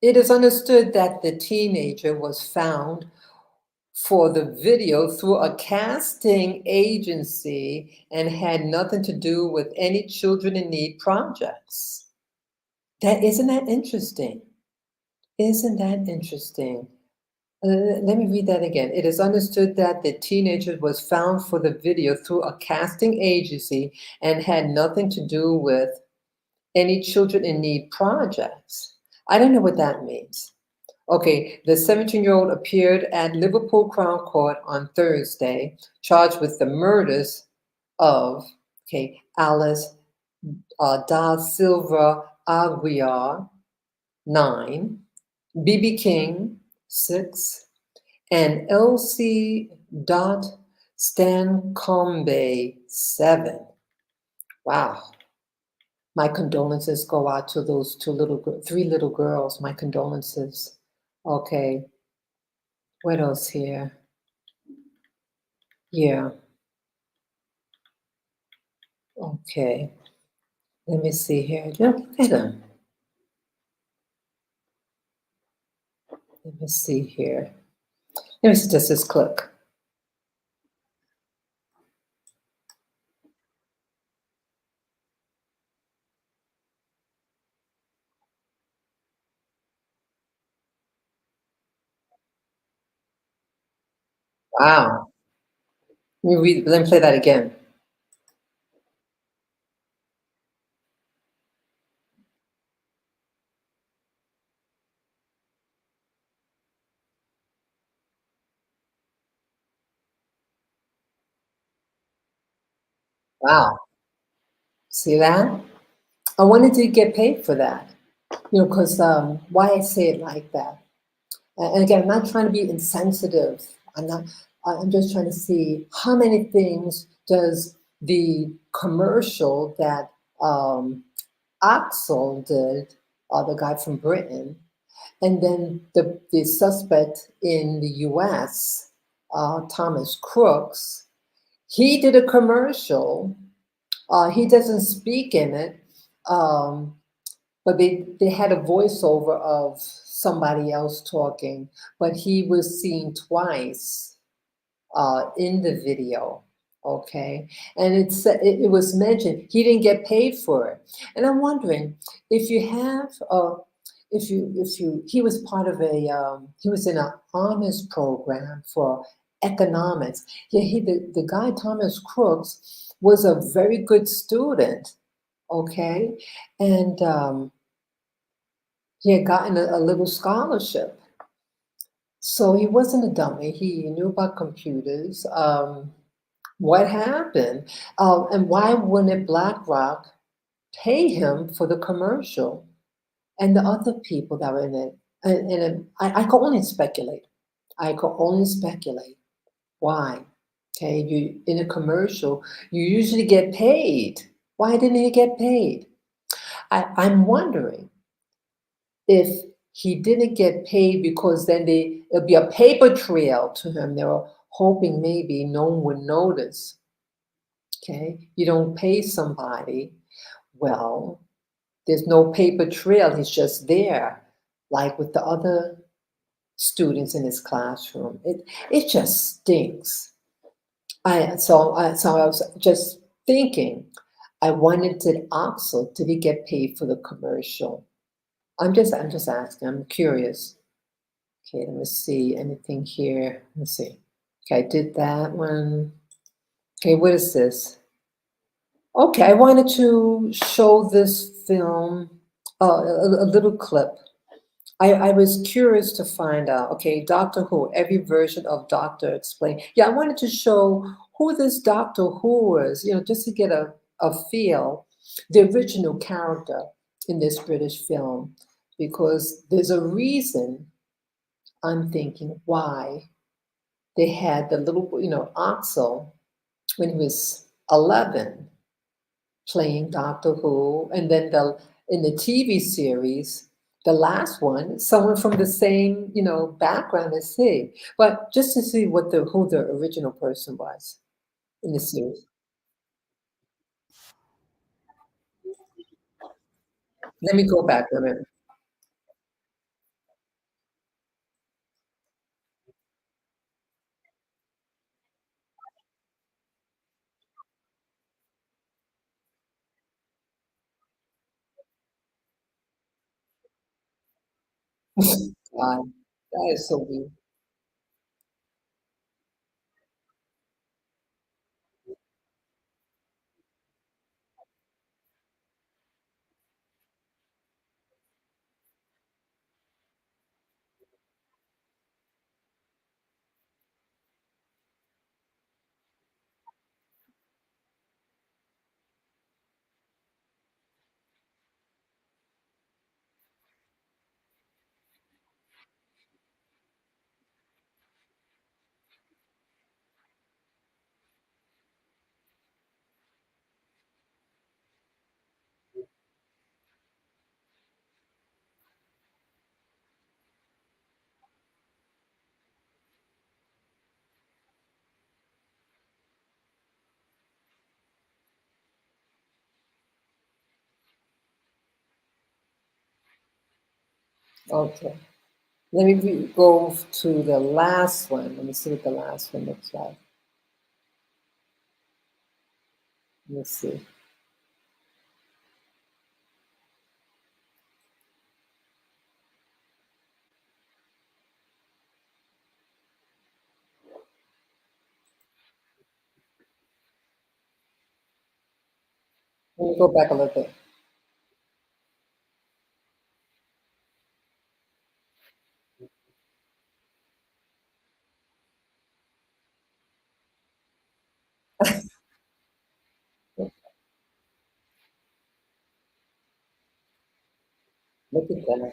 It is understood that the teenager was found for the video through a casting agency and had nothing to do with any Children in Need projects. Isn't that interesting? Isn't that interesting? Let me read that again. It is understood that the teenager was found for the video through a casting agency and had nothing to do with any Children in Need projects. I don't know what that means. Okay, the 17-year-old appeared at Liverpool Crown Court on Thursday, charged with the murders of, Alice da Silva Aguiar, 9, B.B. King, 6, and Elsie Stancombe, 7. Wow. My condolences go out to those three little girls. My condolences. Okay, what else here? Yeah, okay. Let me see here. Yeah, look at them. Let me see here. Let me see just this clip. Wow. Let me play that again. Wow. See that? I wanted to get paid for that. Because why I say it like that. And again, I'm not trying to be insensitive. I'm not. I'm just trying to see how many things does the commercial that Axel did, the guy from Britain, and then the suspect in the U.S., Thomas Crooks, he did a commercial. He doesn't speak in it. Um, but they had a voiceover of somebody else talking, but he was seen twice in the video. Okay, and it was mentioned he didn't get paid for it, and I'm wondering if you have if you he was part of he was in an honors program for economics. Yeah, the guy Thomas Crooks was a very good student. Okay, and he had gotten a little scholarship. So he wasn't a dummy. He knew about computers. What happened? And why wouldn't BlackRock pay him for the commercial and the other people that were in it? I could only speculate. I could only speculate. Why? Okay, you in a commercial, you usually get paid. Why didn't he get paid? I'm wondering if he didn't get paid because then it'll be a paper trail to him. They were hoping maybe no one would notice. Okay, you don't pay somebody. Well, there's no paper trail. He's just there, like with the other students in his classroom. It just stinks. So I was just thinking. I wanted to Axel, did he get paid for the commercial? I'm just asking. I'm curious. Okay, let me see. Anything here? Let me see. Okay, I did that one. Okay, what is this? Okay, I wanted to show this film, a little clip. I was curious to find out, okay, Doctor Who, every version of Doctor Explained. Yeah, I wanted to show who this Doctor Who is, just to get a feel, the original character in this British film, because there's a reason I'm thinking why they had the little, Axel when he was 11 playing Doctor Who, and then in the TV series, the last one, someone from the same, background as he. But just to see who the original person was in the series. Let me go back a minute. God, that is so weird. Okay. Let me go to the last one. Let me see what the last one looks like. Let's see. Let me go back a little bit. Look at that.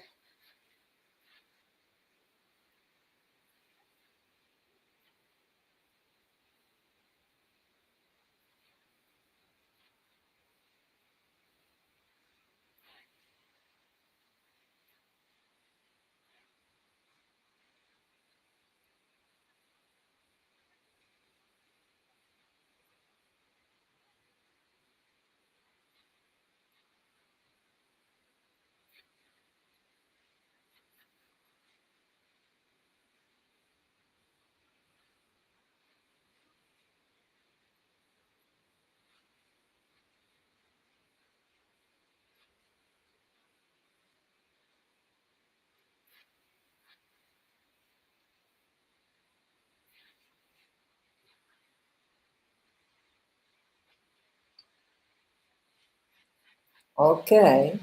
Okay.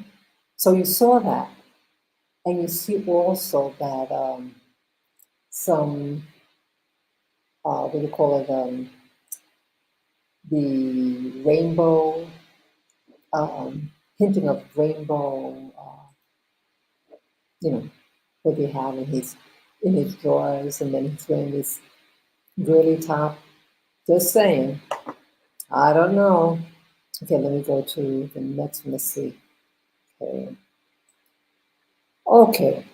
So you saw that. And you see also that some, what do you call it, the rainbow, hinting of rainbow, you know, what they have in his drawers, and then he's wearing this girly top. Just saying. I don't know. Okay, let me go to the next one. Let's see. Okay. Okay.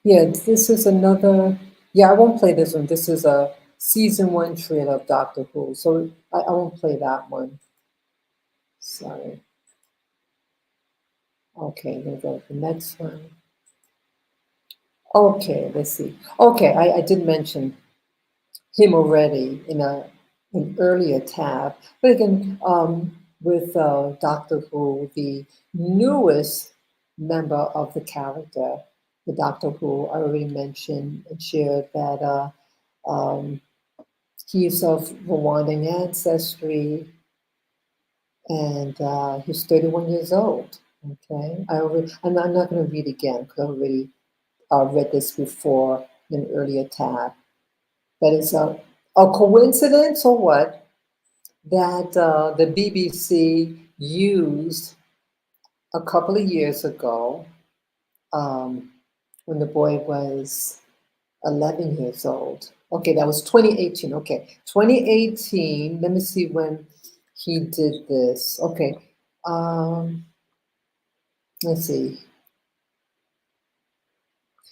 Yeah, this is another. Yeah, I won't play this one. This is a season one trailer of Doctor Who, so I won't play that one. Sorry. Okay, let me go to the next one. Okay, let's see. Okay, I did mention him already in an earlier tab, but again, with Doctor Who, the newest member of the character, the Doctor Who, I already mentioned and shared that um, he's of Rwandan ancestry, and he's 31 years old. Okay, I'm not going to read again because I already read this before in an earlier tab. But it's a coincidence or what that the BBC used a couple of years ago um, when the boy was 11 years old. Okay, that was 2018. Okay, 2018. Let me see when he did this. Okay, um, let's see.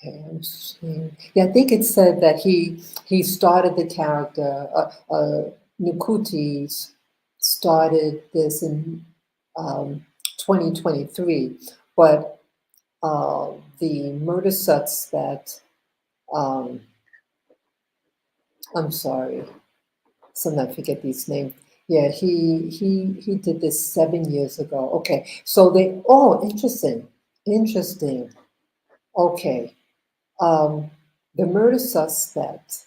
Okay, I'm seeing. Yeah, I think it said that he started the character. Nukuti started this in um, 2023, but the murder suspect. Um, I'm sorry, sometimes I forget these names. Yeah, he did this 7 years ago. Okay, so they. Oh, interesting, interesting. Okay, um, the murder suspect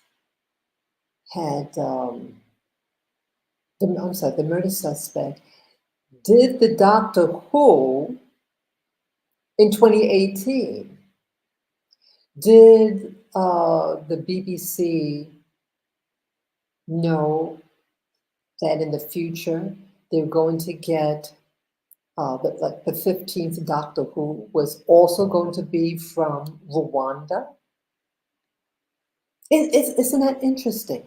had I'm sorry, the murder suspect did the Doctor Who in 2018. Did the BBC know that in the future they're going to get like the 15th Doctor Who was also going to be from Rwanda? Isn't that interesting?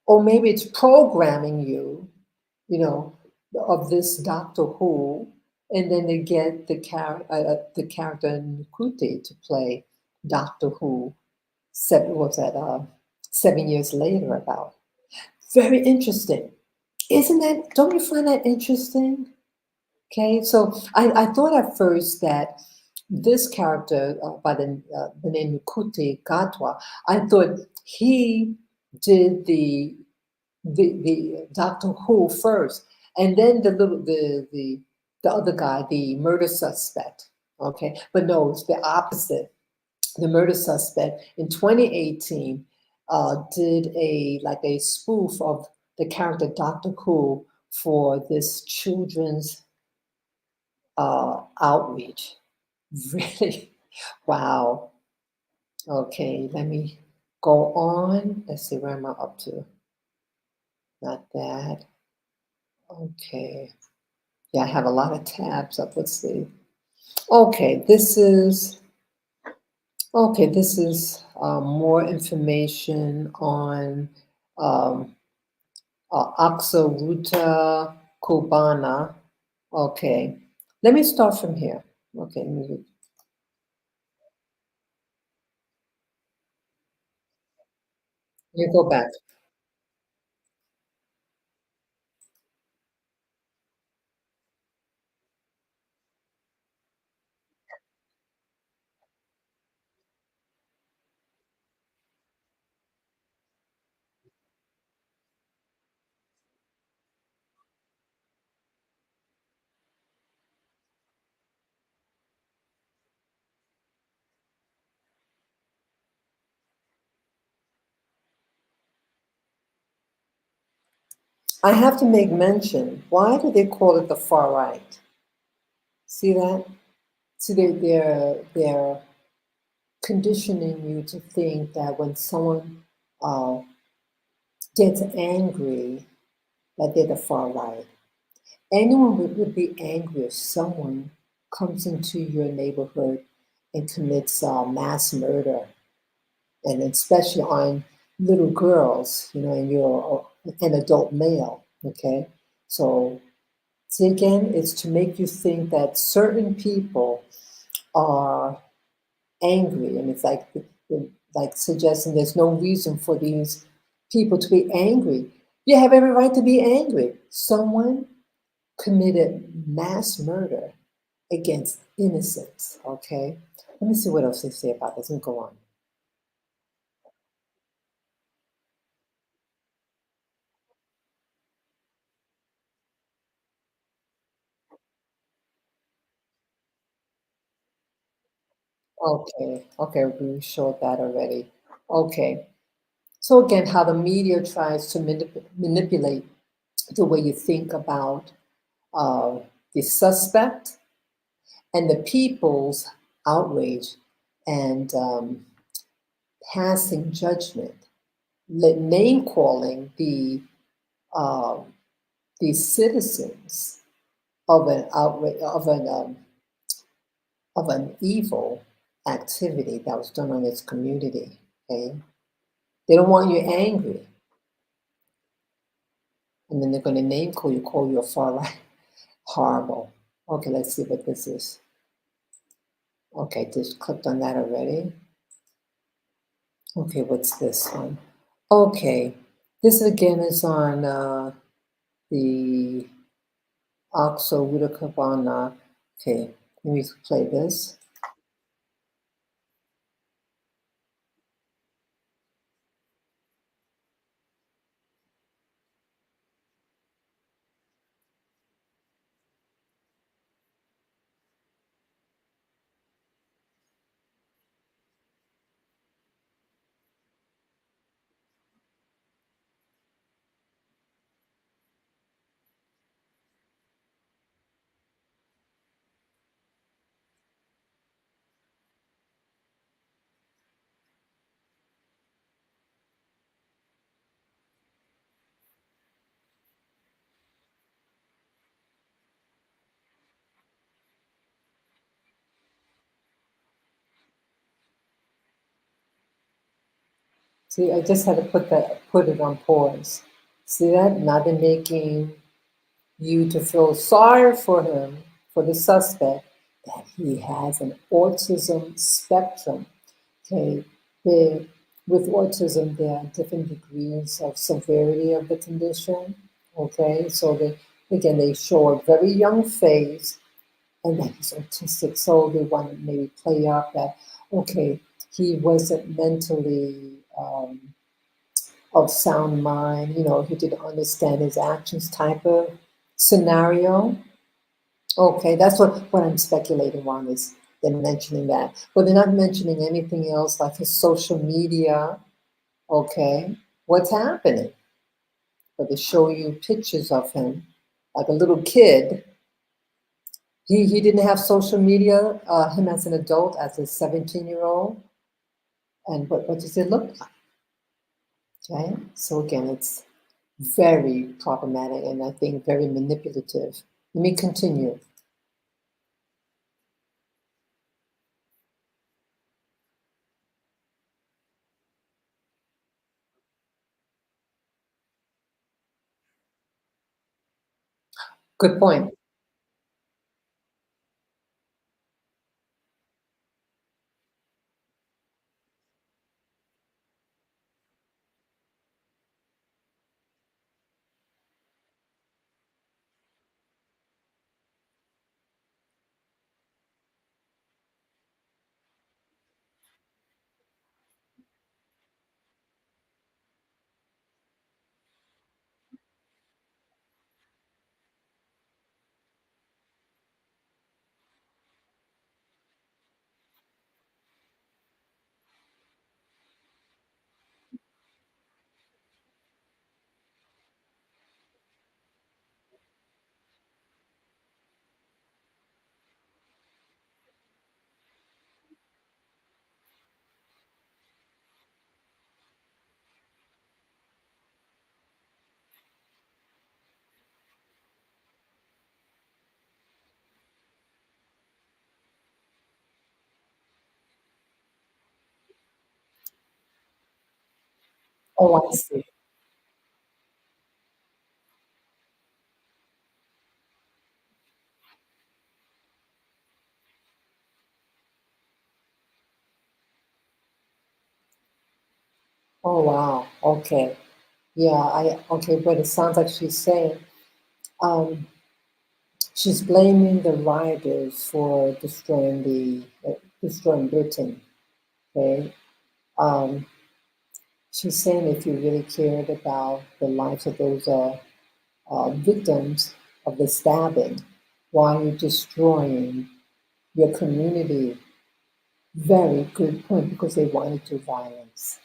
Or maybe it's programming you, you know, of this Doctor Who, and then they get the character Nkuti to play Doctor Who. Seven was that 7 years later? About very interesting, isn't that? Don't you find that interesting? Okay, so I thought at first that this character by the name Kuti Gatwa, I thought he did the Doctor Who first, and then the other guy, the murder suspect. Okay, but no, it's the opposite. The murder suspect in 2018 did a spoof of the character Doctor Who for this children's outreach. Really, wow. Okay, let me go on. Let's see, where am I up to? Not that. Okay. Yeah, I have a lot of tabs up. Let's see. Okay, more information on um, Axel Rudakubana. Okay, let me start from here. Okay, let me go back. I have to make mention. Why do they call it the far right? See that? See, they're conditioning you to think that when someone uh, gets angry, that they're the far right. Anyone would be angry if someone comes into your neighborhood and commits mass murder, and especially on little girls, and you're an adult male. Okay, so see again, it's to make you think that certain people are angry, and it's like suggesting there's no reason for these people to be angry. You have every right to be angry. Someone committed mass murder against innocents. Okay, let me see what else they say about this and go on. Okay, we showed that already. Okay, so again, how the media tries to manipulate the way you think about uh, the suspect and the people's outrage and passing judgment, name calling uh, the citizens of an outrage of an evil activity that was done on its community. Okay, they don't want you angry, and then they're going to call you a far right. Horrible. Okay, let's see what this is. Okay, just clicked on that already. Okay, what's this one? Okay, this again is on the Axel Rudakubana. Okay, let me play this. See, I just had to put it on pause. See that? Now they're making you to feel sorry for him, for the suspect, that he has an autism spectrum. Okay, they, with autism, there are different degrees of severity of the condition. Okay, so they show a very young face, and that he's autistic. So they want to maybe play up that, okay, he wasn't mentally of sound mind, he didn't understand his actions type of scenario. Okay, that's what I'm speculating on is they're mentioning that. But they're not mentioning anything else like his social media. Okay, what's happening? But they show you pictures of him like a little kid. He didn't have social media, him as an adult, as a 17-year-old. And what does it look like? Okay, so again, it's very problematic and I think very manipulative. Let me continue. Good point. Oh, I see. Oh, wow. Okay. Yeah, okay, but it sounds like she's saying um, she's blaming the rioters for destroying Britain. Okay. Um, she's saying if you really cared about the lives of those victims of the stabbing, why are you destroying your community? Very good point because they wanted to violence.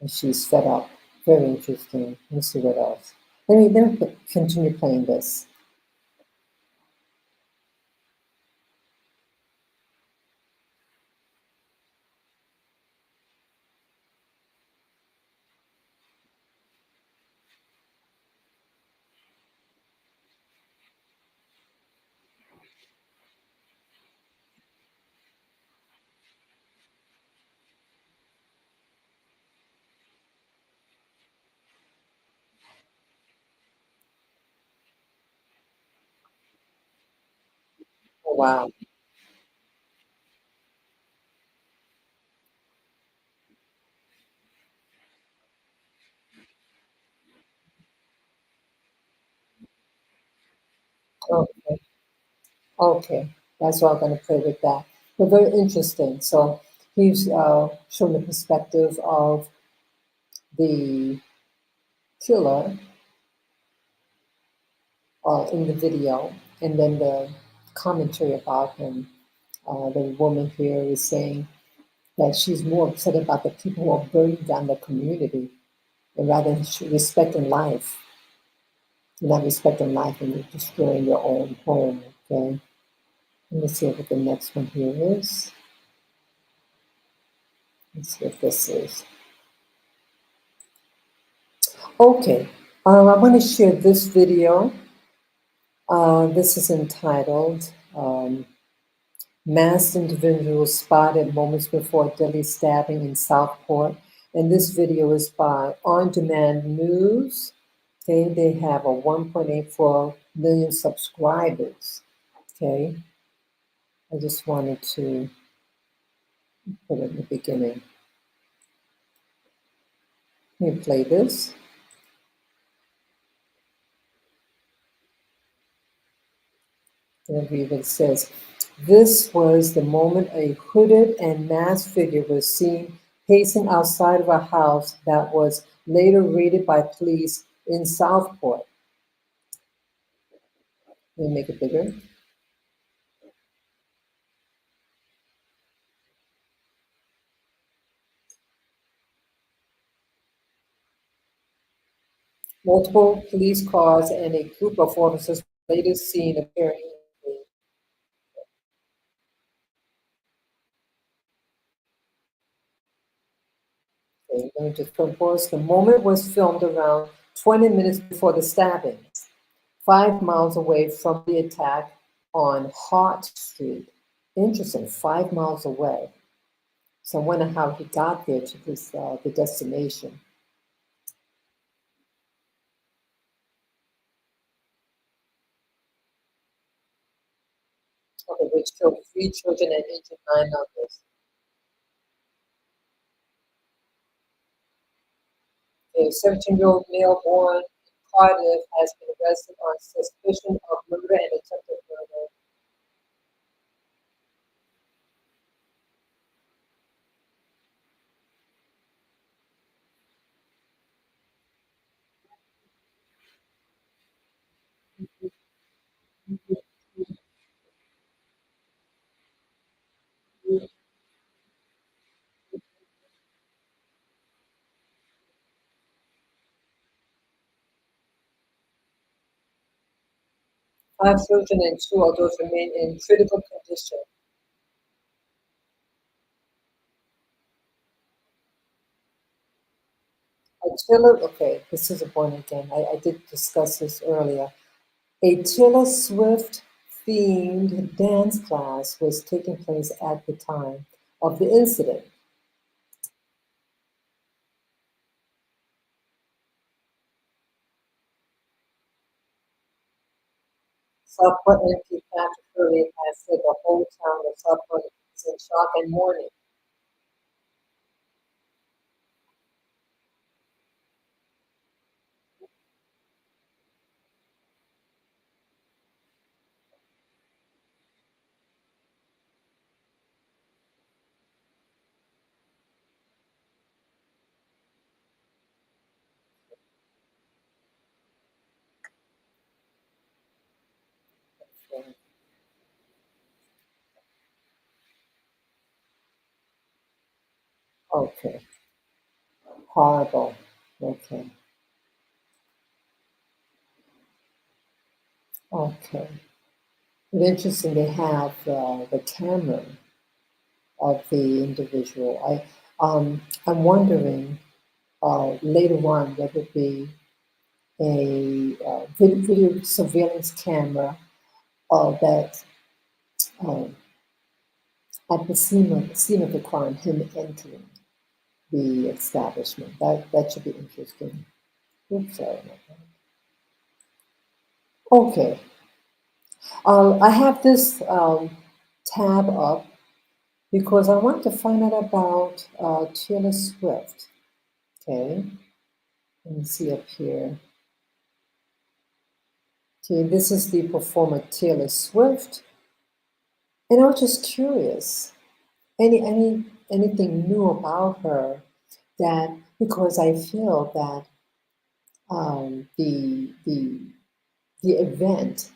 And she's fed up. Very interesting. Let me see what else. Let me continue playing this. Oh, wow. Okay. Okay. That's why I'm going to play with that. But very interesting. So he's shown the perspective of the killer in the video, and then the commentary about him. The woman here is saying that she's more upset about the people who are burning down the community rather than respecting life. You're not respecting life and you're destroying your own home. Okay. Let me see what the next one here is. Let's see what this is. Okay. I want to share this video. This is entitled Masked Individuals Spotted Moments Before Deadly Stabbing in Southport. And this video is by On Demand News. Okay, they have a 1.84 million subscribers. Okay, I just wanted to put it in the beginning. Let me play this. And read what it says. This was the moment a hooded and masked figure was seen pacing outside of a house that was later raided by police in Southport. Let me make it bigger. Multiple police cars and a group of officers were later seen appearing. Okay, let me just compose. The moment was filmed around 20 minutes before the stabbings, 5 miles away from the attack on Hart Street. Interesting, 5 miles away. So I wonder how he got there to this, the destination. Okay, which killed 3 children and injured 9 others. A 17-year-old male born in Cardiff has been arrested on suspicion of murder and attempted murder. 5 children and 2 adults remain in critical condition. Okay, this is a point again. I did discuss this earlier. A Taylor Swift themed dance class was taking place at the time of the incident. Southport MP Patrick Curley has said the whole town of Southport is in shock and mourning. Okay, horrible. Okay, okay. It's interesting they have the camera of the individual. I'm wondering later on whether it be a video surveillance camera that um, at the scene of the crime, him entering the establishment. That should be interesting. Oops, sorry. Okay, I have this tab up because I want to find out about Taylor Swift. Okay, let me see up here. Okay, this is the performer Taylor Swift, and I was just curious. Anything new about her that because I feel that the event,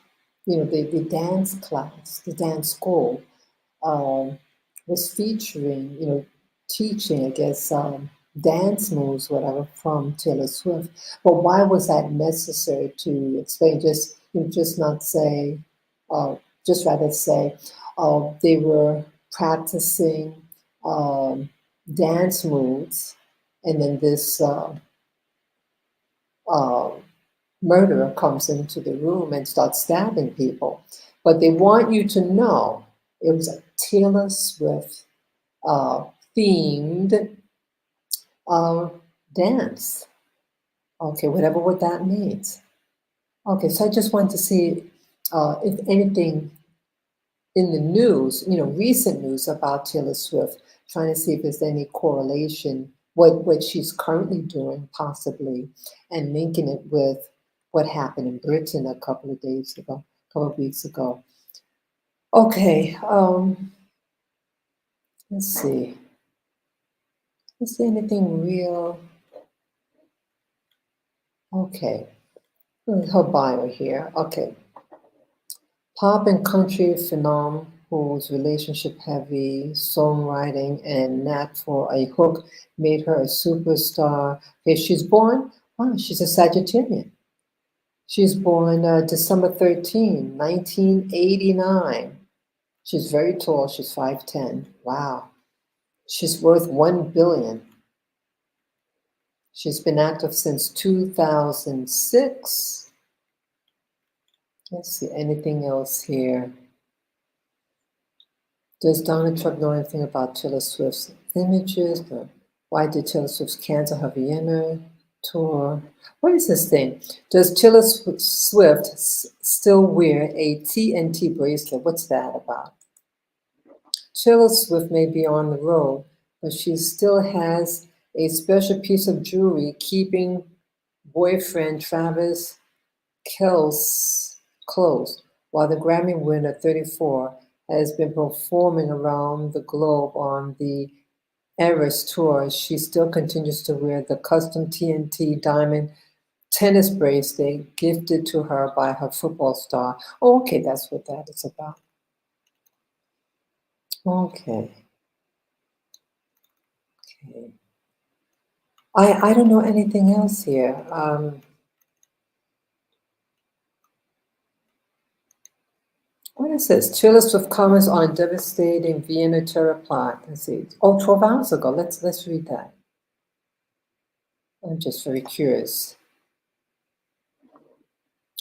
the dance class, the dance school, um, was featuring, teaching, I guess, dance moves, whatever, from Taylor Swift. But why was that necessary to explain? Just not say, uh, just rather say, they were practicing um, dance moves, and then this uh, murderer comes into the room and starts stabbing people. But they want you to know it was a Taylor Swift uh, themed uh, dance. Okay, whatever what that means. Okay, so I just want to see if anything in the news, recent news about Taylor Swift, trying to see if there's any correlation, what she's currently doing possibly, and linking it with what happened in Britain a couple of days ago, a couple of weeks ago. Okay, let's see. Is there anything real? Okay, her bio here. Okay. Pop and country phenom whose relationship heavy songwriting and knack for a hook made her a superstar. Okay, she's born, wow, she's a Sagittarian. She's born December 13, 1989. She's very tall, she's 5'10". Wow. She's worth 1 billion. She's been active since 2006. Let's see, anything else here? Does Donald Trump know anything about Taylor Swift's images? No. Why did Taylor Swift cancel her Vienna tour? What is this thing? Does Taylor Swift still wear a TNT bracelet? What's that about? Taylor Swift may be on the road, but she still has a special piece of jewelry keeping boyfriend Travis Kelce close, while the Grammy winner, 34, has been performing around the globe on the Eras tour. She still continues to wear the custom TNT diamond tennis bracelet gifted to her by her football star. Oh, okay, that's what that is about. Okay. Okay. I don't know anything else here. What is this? Taylor Swift comments on devastating Vienna terror plot. Let's see. Oh, 12 hours ago. Let's read that. I'm just very curious.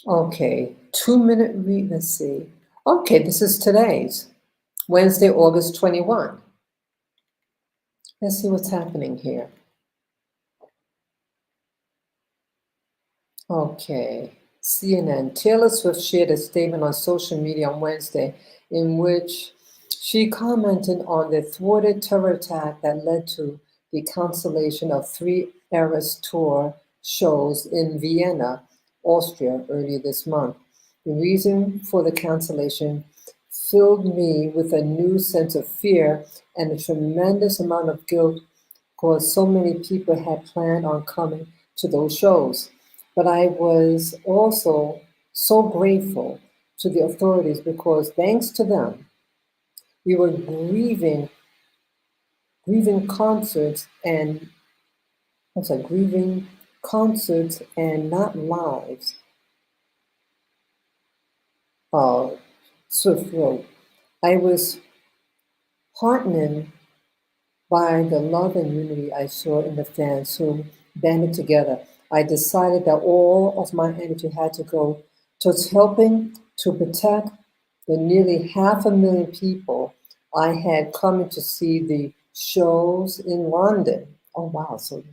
Okay, 2-minute read. Let's see. Okay, this is today's Wednesday, August 21. Let's see what's happening here. Okay, CNN. Taylor Swift shared a statement on social media on Wednesday in which she commented on the thwarted terror attack that led to the cancellation of 3 Eras tour shows in Vienna, Austria, earlier this month. The reason for the cancellation filled me with a new sense of fear and a tremendous amount of guilt because so many people had planned on coming to those shows. But I was also so grateful to the authorities because thanks to them, we were grieving concerts and grieving concerts and not lives. Uh, Swift wrote, I was heartened by the love and unity I saw in the fans who banded together. I decided that all of my energy had to go towards helping to protect the nearly 500,000 people I had coming to see the shows in London. Oh, wow. So,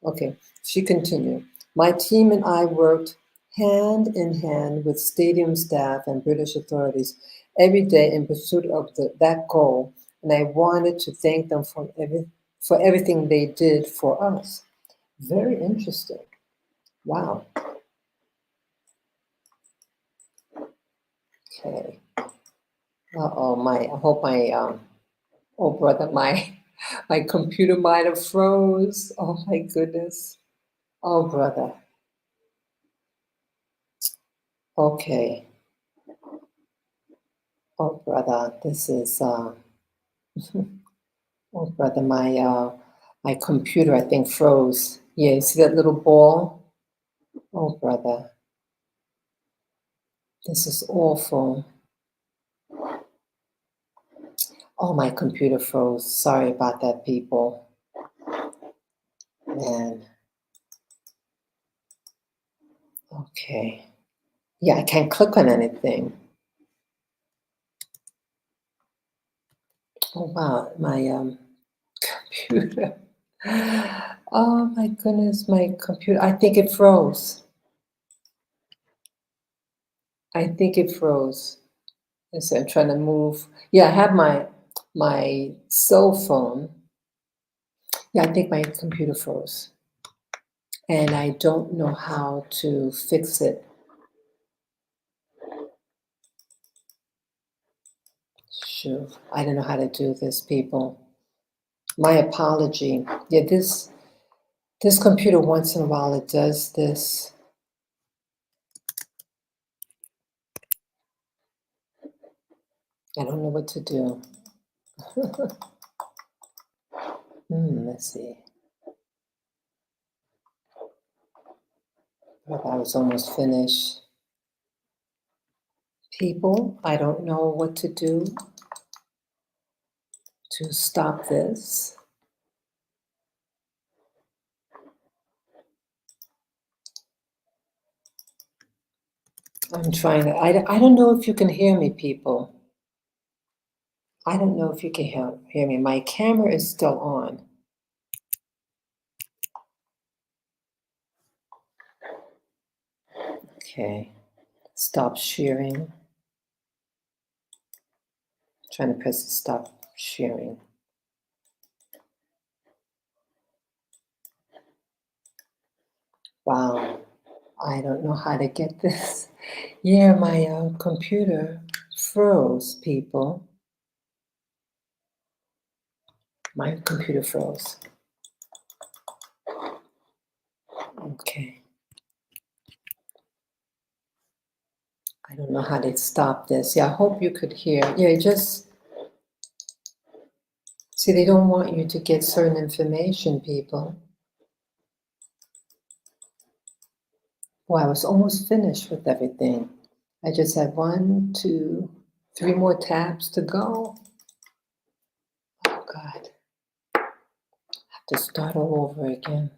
okay. She continued. My team and I worked hand in hand with stadium staff and British authorities every day in pursuit of that goal, and I wanted to thank them for everything they did for us. Very interesting. Wow. Okay. Uh-oh, I hope oh brother, my computer might have froze. Oh my goodness. Oh brother. Okay. Oh brother, this is oh brother, my computer I think froze. Yeah, you see that little ball? Oh brother, this is awful. Oh, my computer froze. Sorry about that, people. Man. Okay. Yeah, I can't click on anything. Oh wow, my computer. Oh my goodness, my computer. I think it froze. I think it froze. So I'm trying to move. Yeah, I have my cell phone. Yeah, I think my computer froze. And I don't know how to fix it. Shoot, I don't know how to do this, people. My apology. Yeah, this computer once in a while it does this. I don't know what to do. Let's see. Oh, I was almost finished. People, I don't know what to do to stop this. I'm trying to, I don't know if you can hear me, people. I don't know if you can hear me. My camera is still on. Okay, stop sharing. Trying to press stop sharing. Wow, I don't know how to get this. Yeah, my computer froze, people. My computer froze. Okay. I don't know how to stop this. Yeah, I hope you could hear. Yeah, just see, they don't want you to get certain information, people. Well, I was almost finished with everything. I just had 1, 2, 3 more tabs to go. Oh, God. I have to start all over again.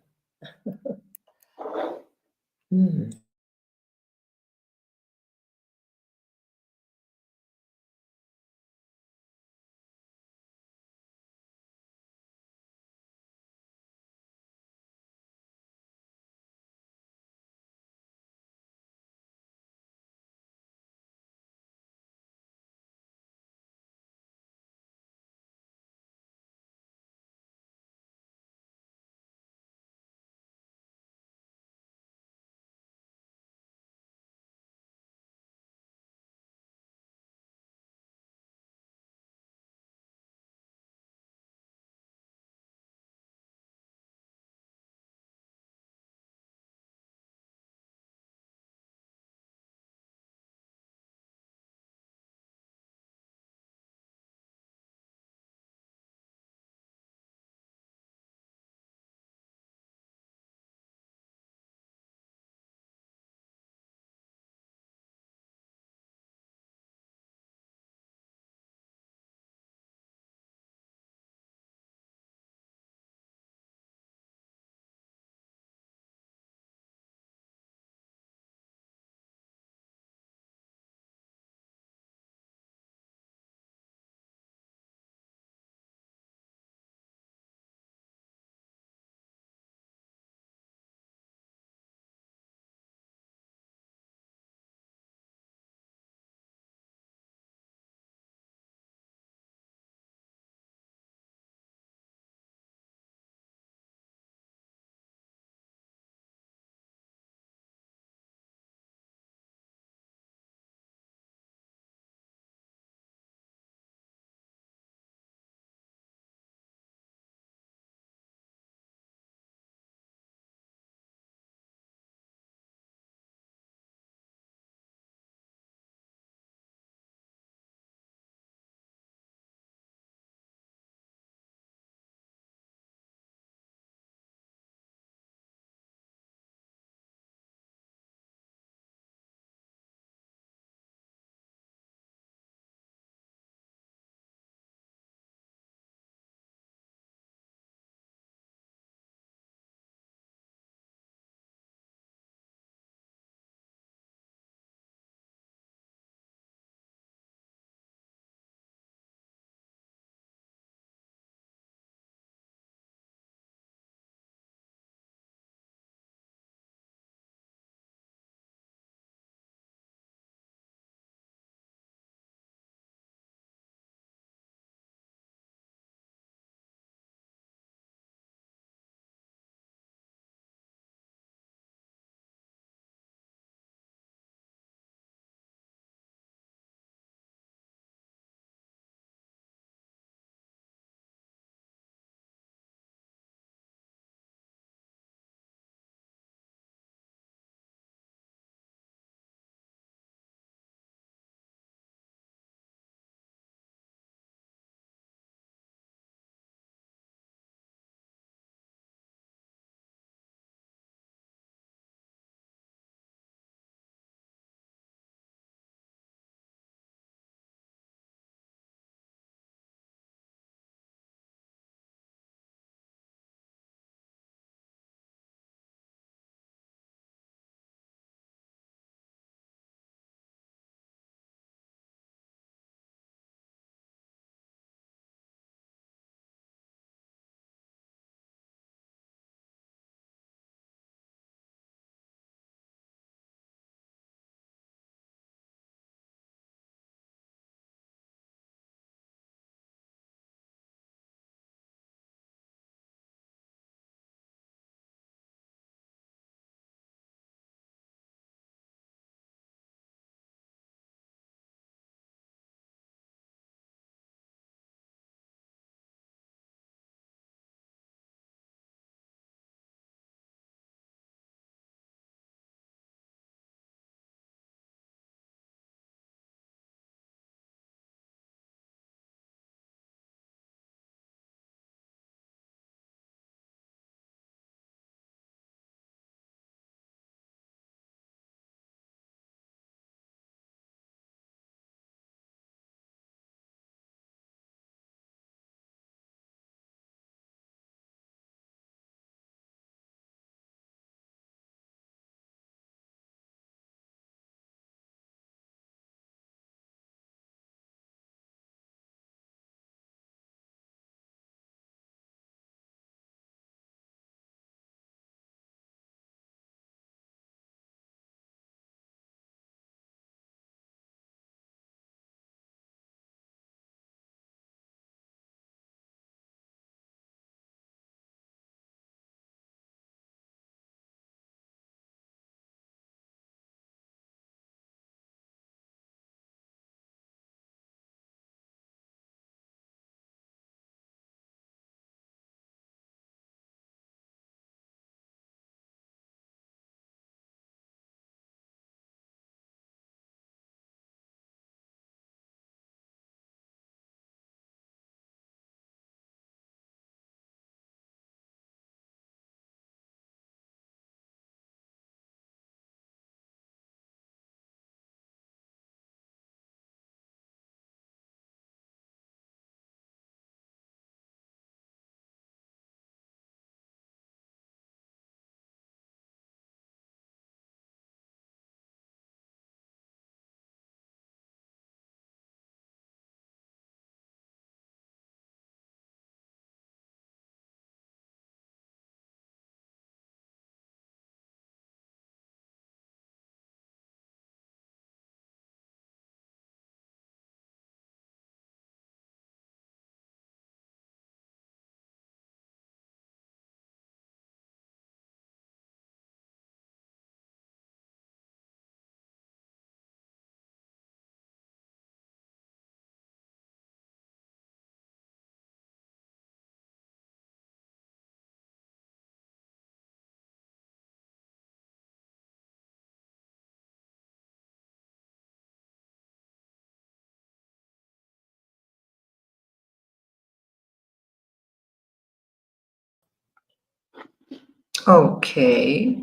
Okay.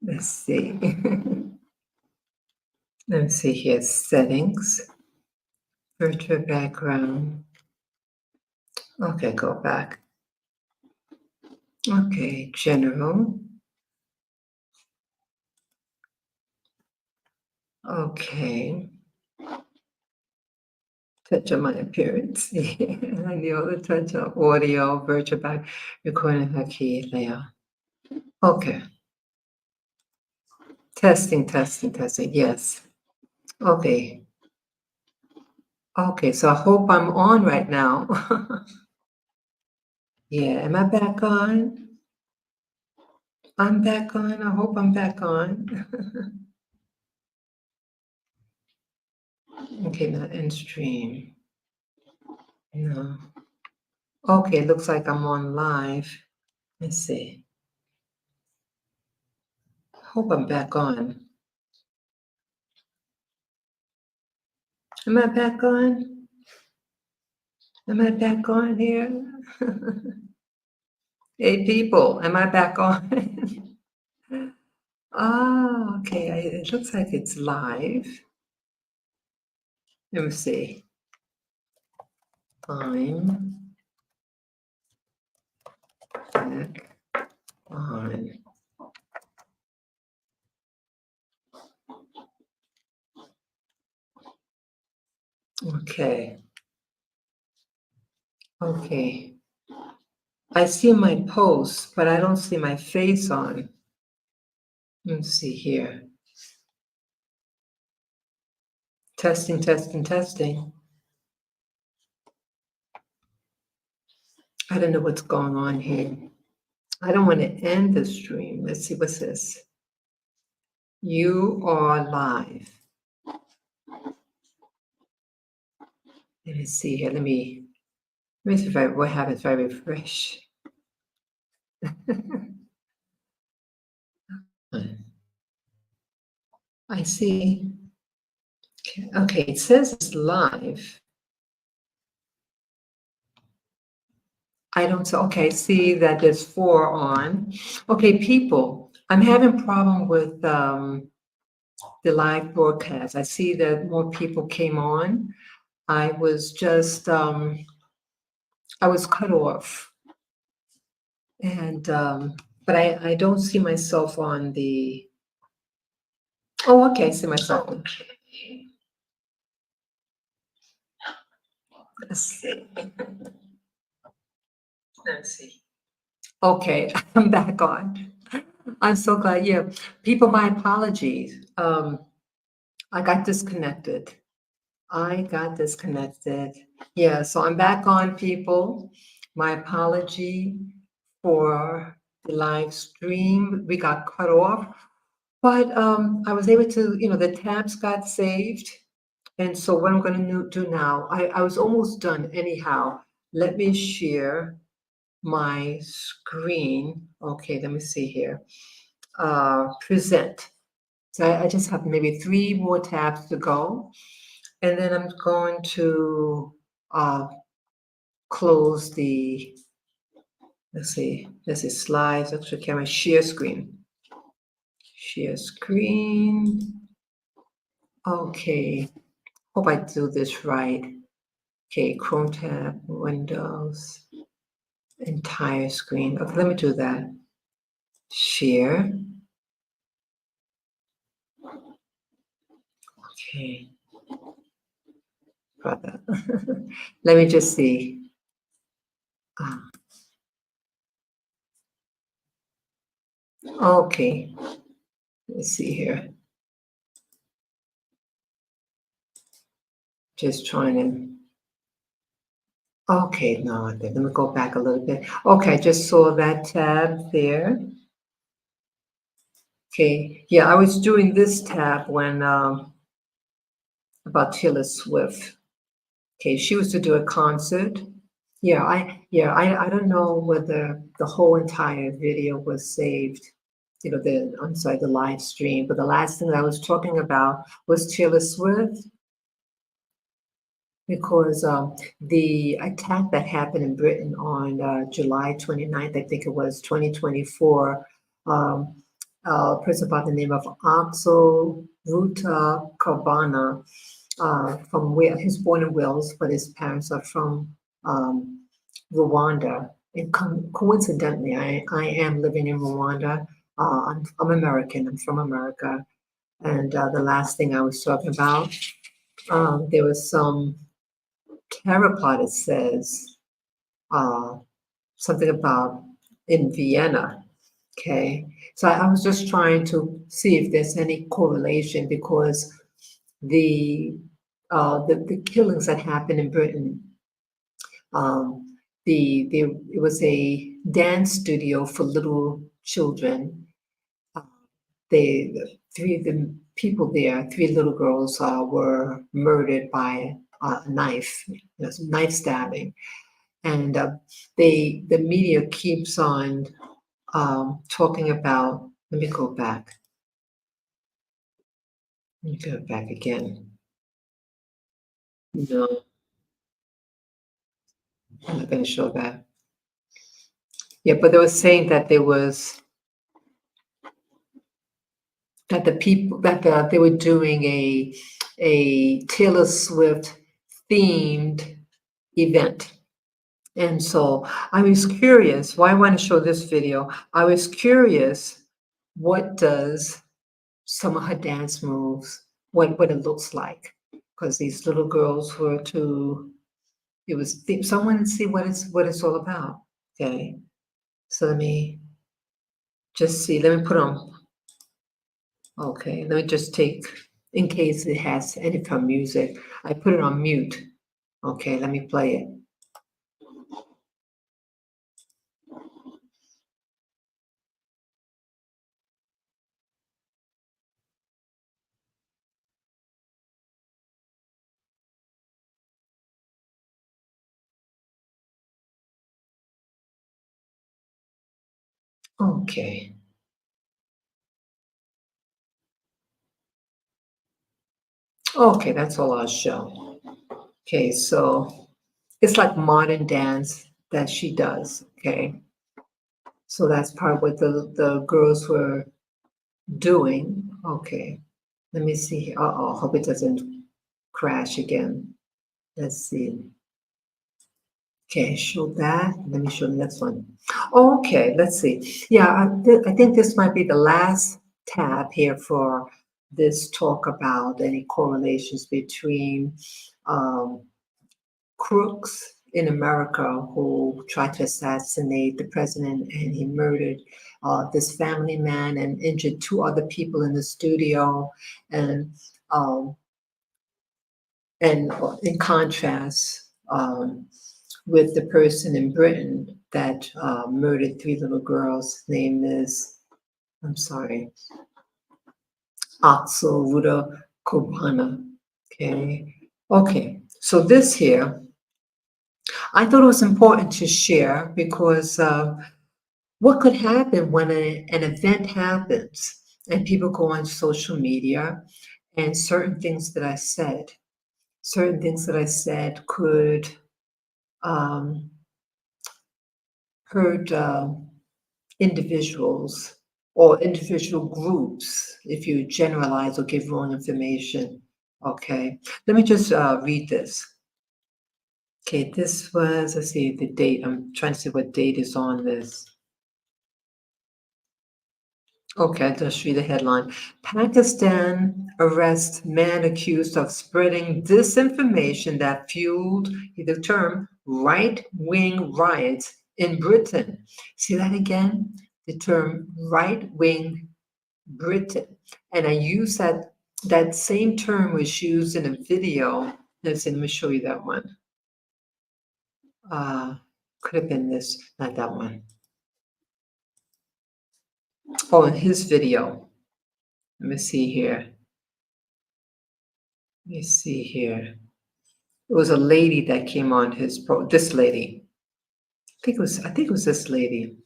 Let's see. Let me see here. Settings. Virtual background. Okay, go back. Okay, general. Okay. Touch on my appearance. I know the touch on audio, virtual back recording her key layout. Okay. Testing, testing, testing. Yes. Okay. Okay, so I hope I'm on right now. Yeah, am I back on? I'm back on. I hope I'm back on. Okay, not in stream. No. Okay, looks like I'm on live. Let's see. Hope I'm back on. Am I back on? Am I back on here? Hey, people, am I back on? Ah, okay. It looks like it's live. Let me see. I'm back on. Okay. Okay. I see my post, but I don't see my face on. Let me see here. Testing, testing, testing. I don't know what's going on here. I don't want to end the stream. Let's see what's this. You are live. Let me see here. Let me see what happens if I refresh. I see. Okay, it says it's live. I don't see. Okay, see that there's 4 on. Okay, people, I'm having problem with the live broadcast. I see that more people came on. I was just I was cut off, and but I don't see myself on the. Oh, okay, I see myself. Okay. Let's see. Let's see. Okay, I'm back on. I'm so glad. Yeah, people, my apologies. I got disconnected. Yeah, so I'm back on, people. My apology for the live stream. We got cut off, but I was able to, the tabs got saved. And so what I'm going to do now, I was almost done anyhow. Let me share my screen. Okay, let me see here. Present. So I just have maybe 3 more tabs to go. And then I'm going to close the, let's see, this is slides, extra camera, share screen. Share screen. Okay, hope I do this right. Okay, Chrome tab, Windows, entire screen. Okay, let me do that. Share. Okay. Brother. Let me just see. Okay. Let's see here. Just trying to. Okay, no, let me go back a little bit. Okay, I just saw that tab there. Okay, yeah, I was doing this tab when about Taylor Swift. Okay, she was to do a concert. Yeah, I don't know whether the whole entire video was saved. I'm sorry, the live stream. But the last thing I was talking about was Taylor Swift. because the attack that happened in Britain on July 29th, I think it was 2024, a person by the name of Axel Rudakubana, from where he's born in Wales, but his parents are from um, Rwanda. And coincidentally, I am living in Rwanda. I'm American. I'm from America. And the last thing I was talking about, there was some terraplot, it says uh, something about in Vienna. Okay. So I was just trying to see if there's any correlation because the the killings that happened in Britain, um, it was a dance studio for little children. Uh, three of the people there, three little girls, were murdered by a knife, knife stabbing, and the media keeps on talking about. Let me go back. Let me go back again. No, I'm not going to show that. Yeah, but they were saying that there was that the people that they were doing a Taylor Swift themed event. And so I was curious, why I want to show this video. I was curious, what does some of her dance moves, what it looks like. Because these little girls were to, it was, someone see what it's all about. Okay. So let me just see, let me put on, okay, let me just take, in case it has any kind of music, I put it on mute. Okay, let me play it. Okay. Okay, that's all I'll show. Okay, so it's like modern dance that she does. Okay, so that's part of what the girls were doing. Okay, let me see. Uh-oh, hope it doesn't crash again. Let's see. Okay, show that. Let me show the next one. Okay, let's see. Yeah, I think this might be the last tab here for this talk about any correlations between um, crooks in America who tried to assassinate the president, and he murdered this family man and injured two other people in the studio. And um, in contrast, with the person in Britain that murdered three little girls, name is, I'm sorry, Axel Rudakubana. Okay. Okay. So this here, I thought it was important to share because what could happen when an event happens and people go on social media and certain things that I said could um, hurt individuals or individual groups if you generalize or give wrong information. Okay, let me just read this. Okay, this was, let's see the date. I'm trying to see what date is on this. Okay, I'll just read the headline. Pakistan arrests man accused of spreading disinformation that fueled the term right-wing riots in Britain. See that again? The term right-wing Britain. And I use that same term was used in a video. Let's see, let me show you that one. Could have been this, not that one. Oh, in his video. Let me see here. Let me see here. It was a lady that came on this lady. I think it was this lady.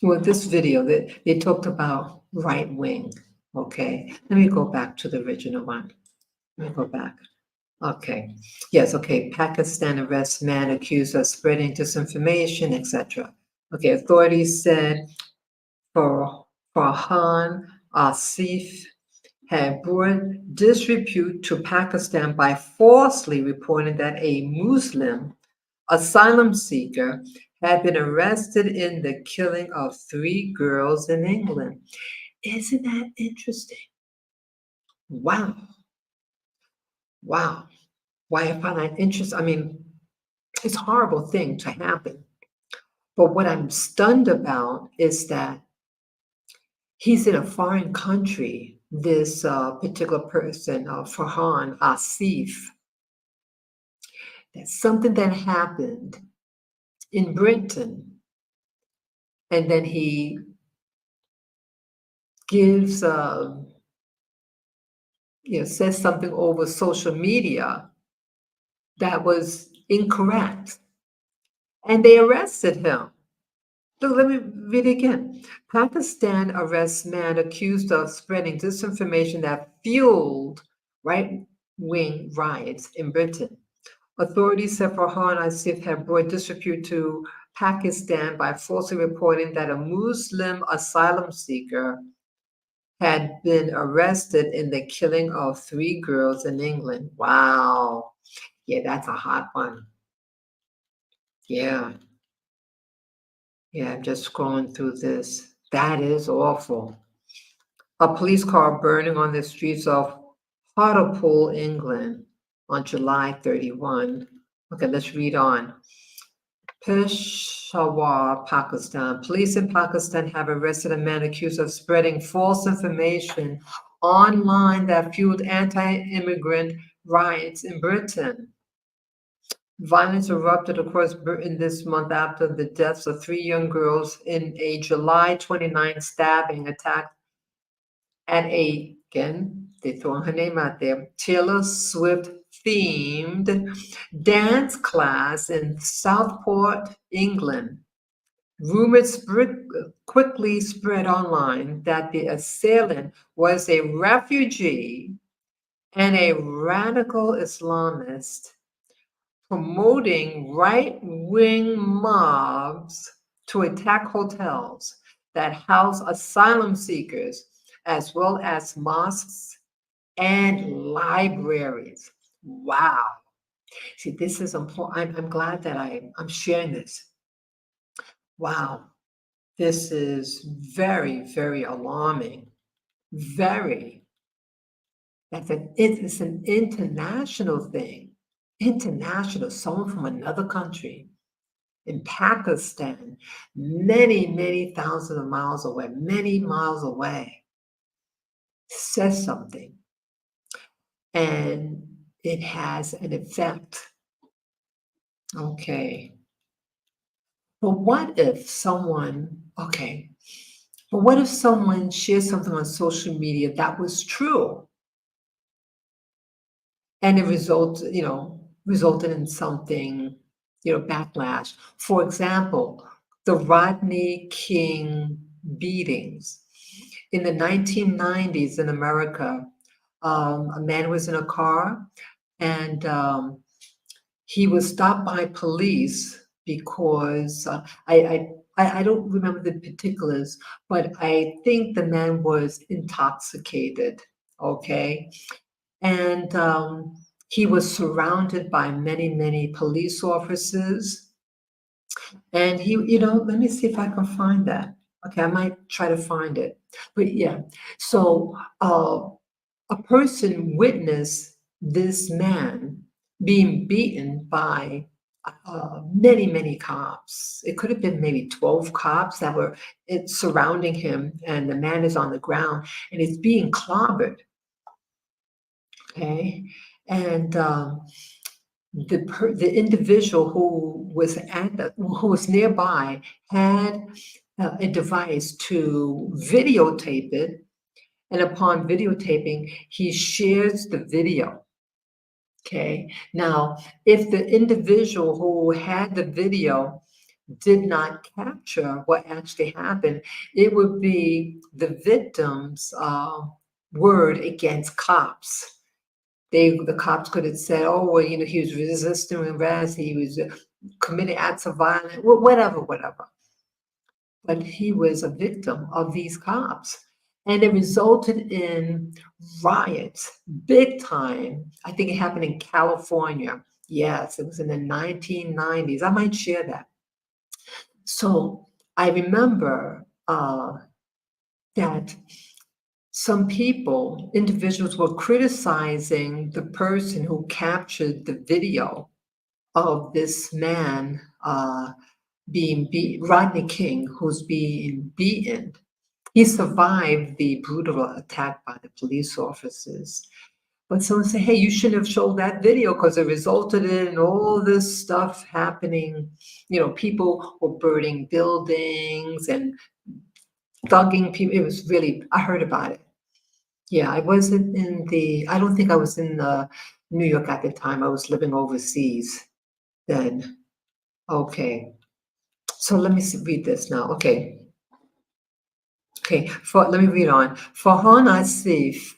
Well, this video that they talked about right wing. Okay, let me go back to the original one. Let me go back. Okay. Yes, okay. Pakistan arrests man accused of spreading disinformation, etc. Okay, authorities said for Farhan Asif had brought disrepute to Pakistan by falsely reporting that a Muslim asylum seeker had been arrested in the killing of 3 girls in England. Isn't that interesting? Wow. Wow. Why I find that interesting. I mean, it's a horrible thing to happen. But what I'm stunned about is that he's in a foreign country, this particular person, Farhan Asif. That's something that happened in Britain. And then he gives, says something over social media that was incorrect. And they arrested him. Look, let me read it again. Pakistan arrests man accused of spreading disinformation that fueled right wing riots in Britain. Authorities said Farhan Asif had brought disrepute to Pakistan by falsely reporting that a Muslim asylum seeker had been arrested in the killing of 3 girls in England. Wow. Yeah, that's a hot one. Yeah. Yeah, I'm just scrolling through this. That is awful. A police car burning on the streets of Hartlepool, England on July 31. Okay, let's read on. Peshawar, Pakistan. Police in Pakistan have arrested a man accused of spreading false information online that fueled anti-immigrant riots in Britain. Violence erupted across Britain this month after the deaths of 3 young girls in a July 29 stabbing attack at again, they're throwing her name out there, Taylor Swift themed dance class in Southport, England. Rumors quickly spread online that the assailant was a refugee and a radical Islamist promoting right-wing mobs to attack hotels that house asylum seekers, as well as mosques and libraries. Wow. See, this is important. I'm glad that I'm sharing this. Wow. This is very, very alarming. Very. It's an international thing. International, someone from another country in Pakistan, many, many thousands of miles away, many miles away, says something. And it has an effect. Okay. But what if someone, okay, but what if someone shares something on social media that was true and it resulted in something, backlash? For example, the Rodney King beatings. In the 1990s in America, a man was in a car and he was stopped by police because I don't remember the particulars, but I think the man was intoxicated. Okay, and he was surrounded by many, many police officers. And let me see if I can find that. Okay, I might try to find it. But yeah, so a person witnessed this man being beaten by many, many cops. It could have been maybe 12 cops that were surrounding him, and the man is on the ground and he's being clobbered. Okay, and the individual who was nearby had a device to videotape it, and upon videotaping, he shares the video. Okay. Now, if the individual who had the video did not capture what actually happened, it would be the victim's word against cops. The cops could have said, oh, well, he was resisting arrest, he was committing acts of violence, whatever. But he was a victim of these cops. And it resulted in riots, big time. I think it happened in California. Yes, it was in the 1990s. I might share that. So I remember that some individuals were criticizing the person who captured the video of this man being beaten, Rodney King, who's being beaten. He survived the brutal attack by the police officers. But someone said, hey, you shouldn't have showed that video because it resulted in all this stuff happening. People were burning buildings and thugging people. It was really, I heard about it. Yeah, I wasn't I don't think I was in New York at the time. I was living overseas then. Okay. So let me read this now. Okay. Let me read on. Farhan Asif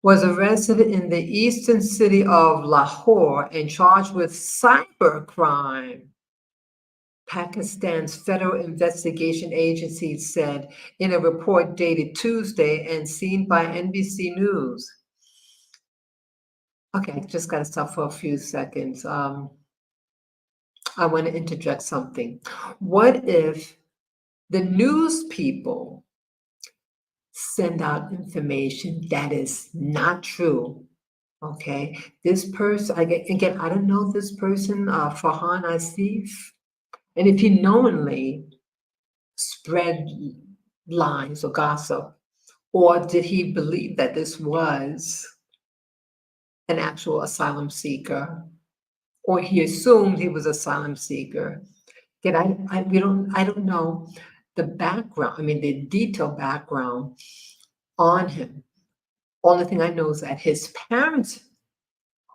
was arrested in the eastern city of Lahore and charged with cybercrime. Pakistan's Federal Investigation Agency said in a report dated Tuesday and seen by NBC News. Okay, just got to stop for a few seconds. I want to interject something. What if the news people send out information that is not true? Okay, this person, again, I don't know this person, Farhan Asif, and if he knowingly spread lies or gossip, or did he believe that this was an actual asylum seeker, or he assumed he was asylum seeker? Again, I don't know the background. I mean, the detailed background on him. Only thing I know is that his parents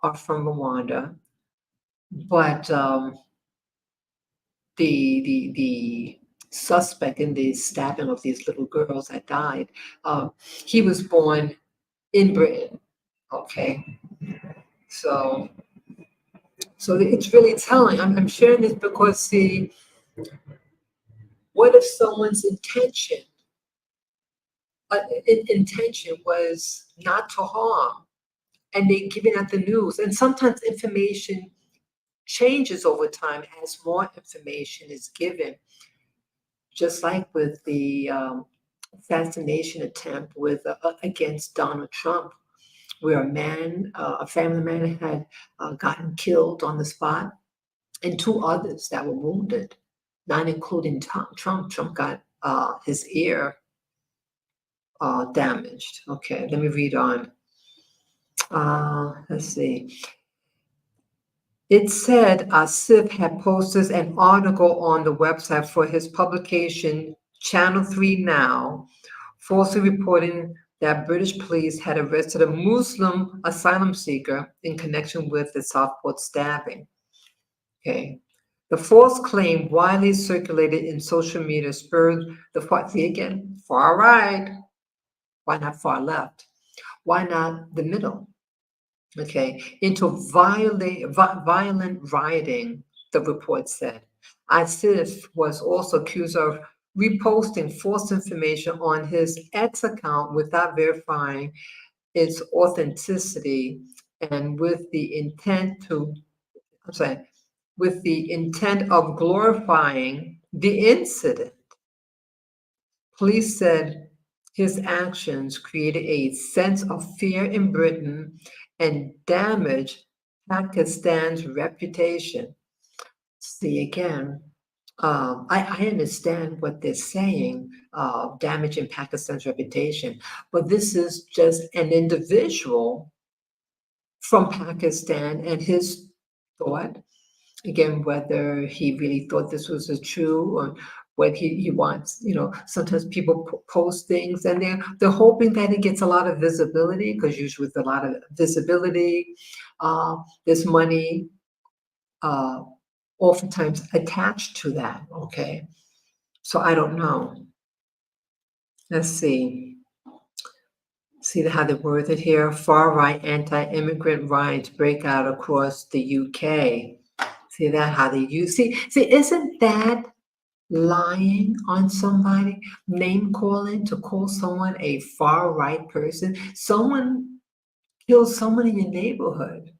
are from Rwanda, but the suspect in the stabbing of these little girls that died, he was born in Britain. Okay, so it's really telling. I'm sharing this because, see, what if someone's intention was not to harm, and they giving out the news, and sometimes information changes over time as more information is given, just like with the assassination attempt against Donald Trump, where a family man had gotten killed on the spot, and two others that were wounded, not including Trump. Trump got his ear damaged. Okay, let me read on. Let's see. It said Asif had posted an article on the website for his publication Channel 3 Now, falsely reporting that British police had arrested a Muslim asylum seeker in connection with the Southport stabbing. Okay. The false claim, widely circulated in social media, spurred the far right. Why not far left? Why not the middle? Okay, into violent rioting, the report said. Asif was also accused of reposting false information on his X account without verifying its authenticity and with the intent of glorifying the incident. Police said his actions created a sense of fear in Britain and damaged Pakistan's reputation. See, again, I understand what they're saying, damaging Pakistan's reputation, but this is just an individual from Pakistan and his thought. Again, whether he really thought this was a true or what he wants. Sometimes people post things and they're hoping that it gets a lot of visibility, because usually with a lot of visibility, there's money oftentimes attached to that. Okay, so I don't know. Let's see. See how they word it here? Far-right anti-immigrant riots break out across the UK. See that how they use see, isn't that lying on somebody, name calling to call someone a far-right person? Someone kills someone in your neighborhood.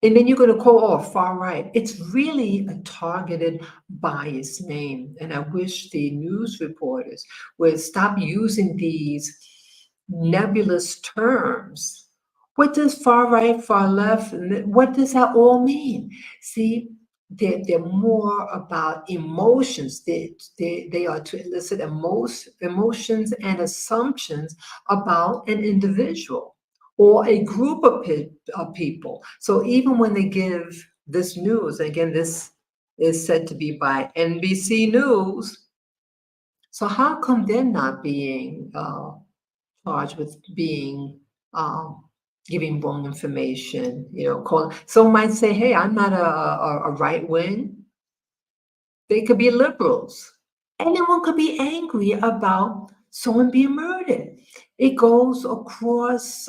And then you're going to call, oh, far right. It's really a targeted bias name. And I wish the news reporters would stop using these nebulous terms. What does far right, far left, what does that all mean? See, they're more about emotions. They are to elicit emotions and assumptions about an individual or a group of people. So even when they give this news, again, this is said to be by NBC News. So how come they're not being charged with being giving wrong information? Some might say, "Hey, I'm not a right wing." They could be liberals. Anyone could be angry about someone being murdered. It goes across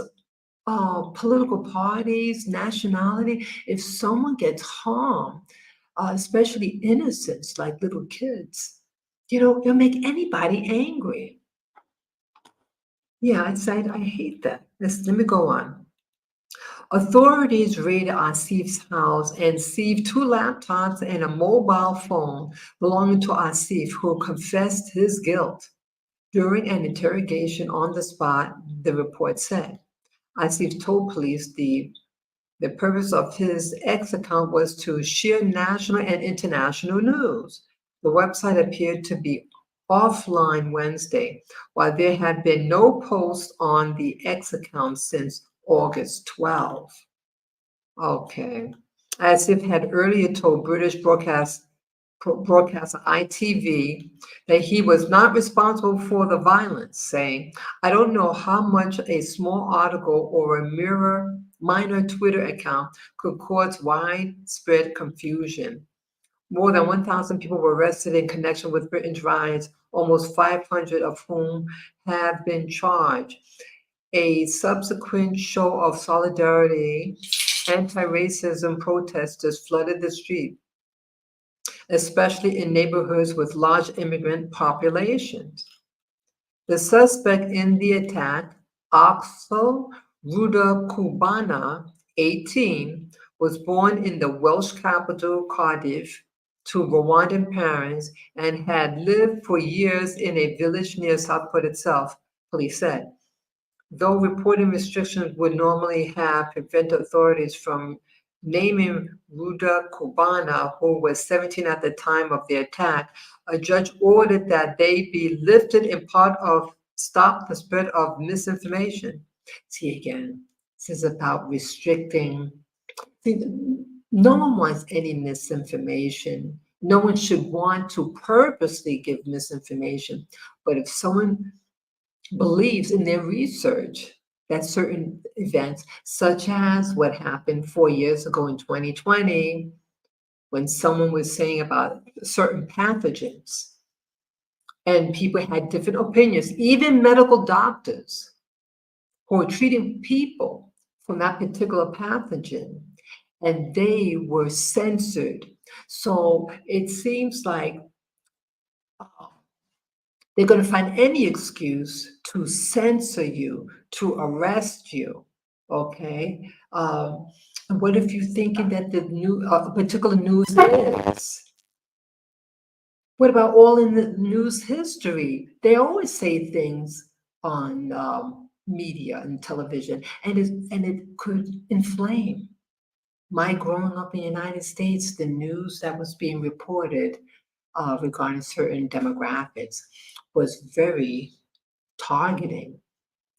political parties, nationality. If someone gets harmed, especially innocents like little kids, it'll make anybody angry. Yeah, I hate that. Let me go on. Authorities raided Asif's house and seized 2 laptops and a mobile phone belonging to Asif, who confessed his guilt. During an interrogation on the spot, the report said, Asif told police the purpose of his X account was to share national and international news. The website appeared to be offline Wednesday, while there had been no posts on the X account since August 12. Okay. As if had earlier told British broadcaster ITV that he was not responsible for the violence, saying, I don't know how much a small article or a minor Twitter account could cause widespread confusion. More than 1,000 people were arrested in connection with Britain's riots, almost 500 of whom have been charged. A subsequent show of solidarity, anti-racism protesters flooded the street, especially in neighborhoods with large immigrant populations. The suspect in the attack, Axel Rudakubana, 18, was born in the Welsh capital Cardiff to Rwandan parents and had lived for years in a village near Southport itself, police said. Though reporting restrictions would normally have prevented authorities from naming Rudakubana, who was 17 at the time of the attack, a judge ordered that they be lifted in part of stop the spread of misinformation. See again, this is about restricting. See, no one wants any misinformation. No one should want to purposely give misinformation. But if someone believes in their research that certain events, such as what happened 4 years ago in 2020, when someone was saying about certain pathogens, and people had different opinions, even medical doctors who were treating people from that particular pathogen, and they were censored. So it seems like they're going to find any excuse to censor you, to arrest you. Okay. And what if you're thinking that the new particular news is? What about all in the news history? They always say things on media and television, and it could inflame. My growing up in the United States, the news that was being reported regarding certain demographics was very targeting.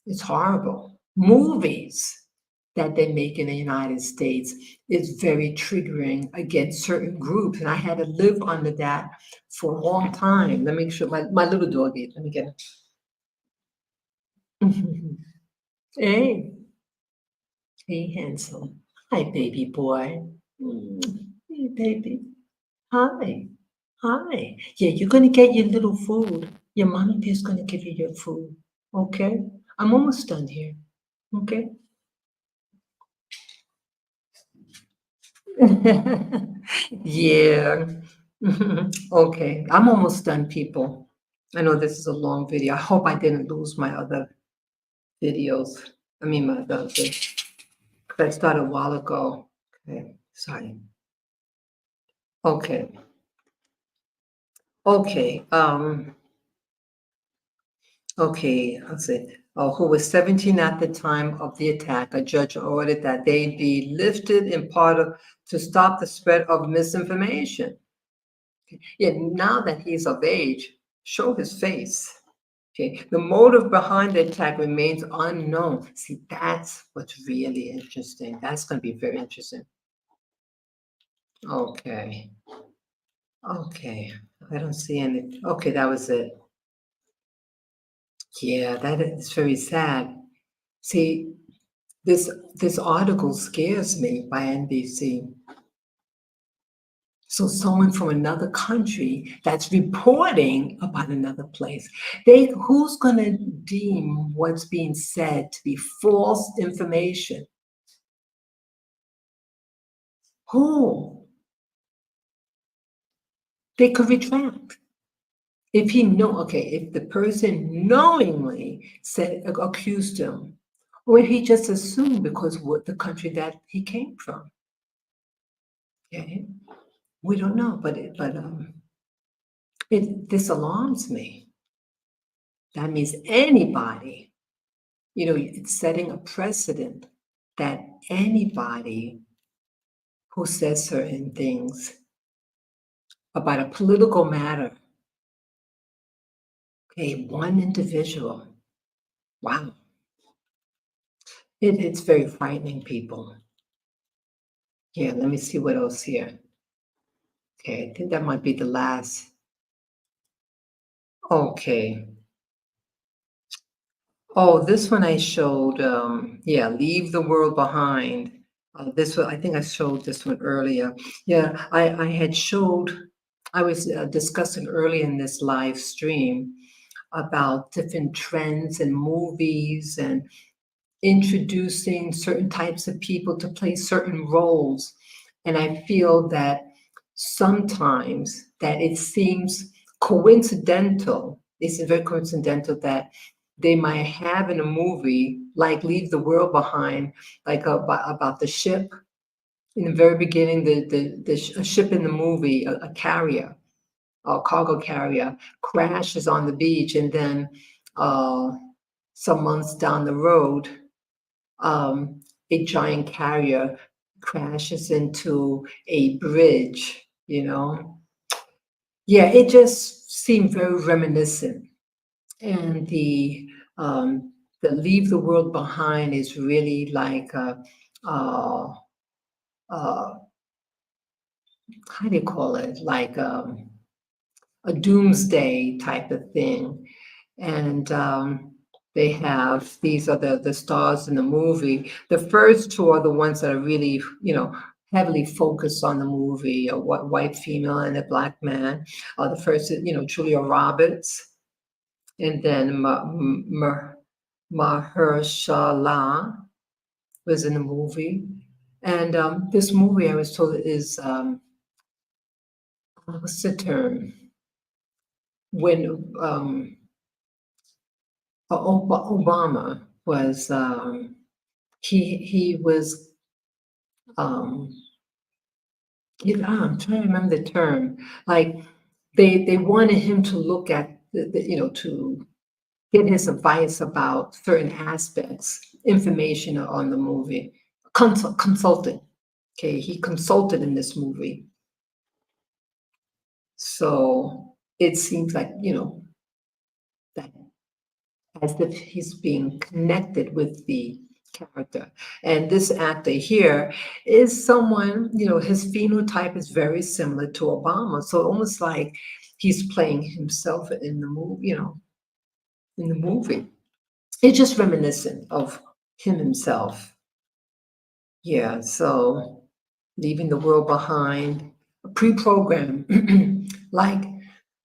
It's horrible. Movies that they make in the United States is very triggering against certain groups. And I had to live under that for a long time. Let me make sure my little doggy, let me get it. Hey, hey, handsome. Hi, baby boy. Hey, baby. Hi. Hi. Yeah, you're gonna get your little food. Your mommy is gonna give you your food. Okay? I'm almost done here. Okay. Yeah. Okay. I'm almost done, people. I know this is a long video. I hope I didn't lose my other videos. I mean, my other, because I started a while ago. Okay. Sorry. Okay. Okay. Okay, I'll say, who was 17 at the time of the attack, a judge ordered that they be lifted in part of to stop the spread of misinformation. Yeah, now that he's of age, show his face. Okay, the motive behind the attack remains unknown. See, that's what's really interesting. That's going to be very interesting. Okay. Okay. I don't see any. Okay, that was it. Yeah, that is very sad. See, this article scares me by NBC. So someone from another country that's reporting about another place. Who's going to deem what's being said to be false information? Who? They could retract. If if the person knowingly said accused him, or if he just assumed because what the country that he came from. Okay, we don't know, this alarms me. That means anybody, it's setting a precedent that anybody who says certain things about a political matter, okay, one individual, wow, it's very frightening, people. Yeah, let me see what else here. Okay, I think that might be the last. Okay. Oh, this one I showed, yeah, Leave the World Behind. This one, I think I showed this one earlier. Yeah, I had showed, I was discussing earlier in this live stream about different trends in movies and introducing certain types of people to play certain roles. And I feel that sometimes that it seems coincidental. It's very coincidental that they might have in a movie like Leave the World Behind, like about the ship. In the very beginning, a ship in the movie, a carrier, a cargo carrier, crashes on the beach, and then some months down the road, a giant carrier crashes into a bridge, Yeah, it just seemed very reminiscent. And the Leave the World Behind is really like uh, how do you call it? Like a doomsday type of thing. And they have, these are the stars in the movie. The first two are the ones that are really, heavily focused on the movie, a white female and a black man. The first is, Julia Roberts, and then Mahershala was in the movie. And this movie, I was told, is, what's the term? When Obama was, he was, I'm trying to remember the term. Like they wanted him to look at to get his advice about certain aspects, information on the movie. Consulted. Okay, he consulted in this movie. So it seems like, that as if he's being connected with the character. And this actor here is someone, his phenotype is very similar to Obama. So almost like he's playing himself in the movie, in the movie. It's just reminiscent of him himself. Yeah, so Leaving the World Behind, a pre-program, like,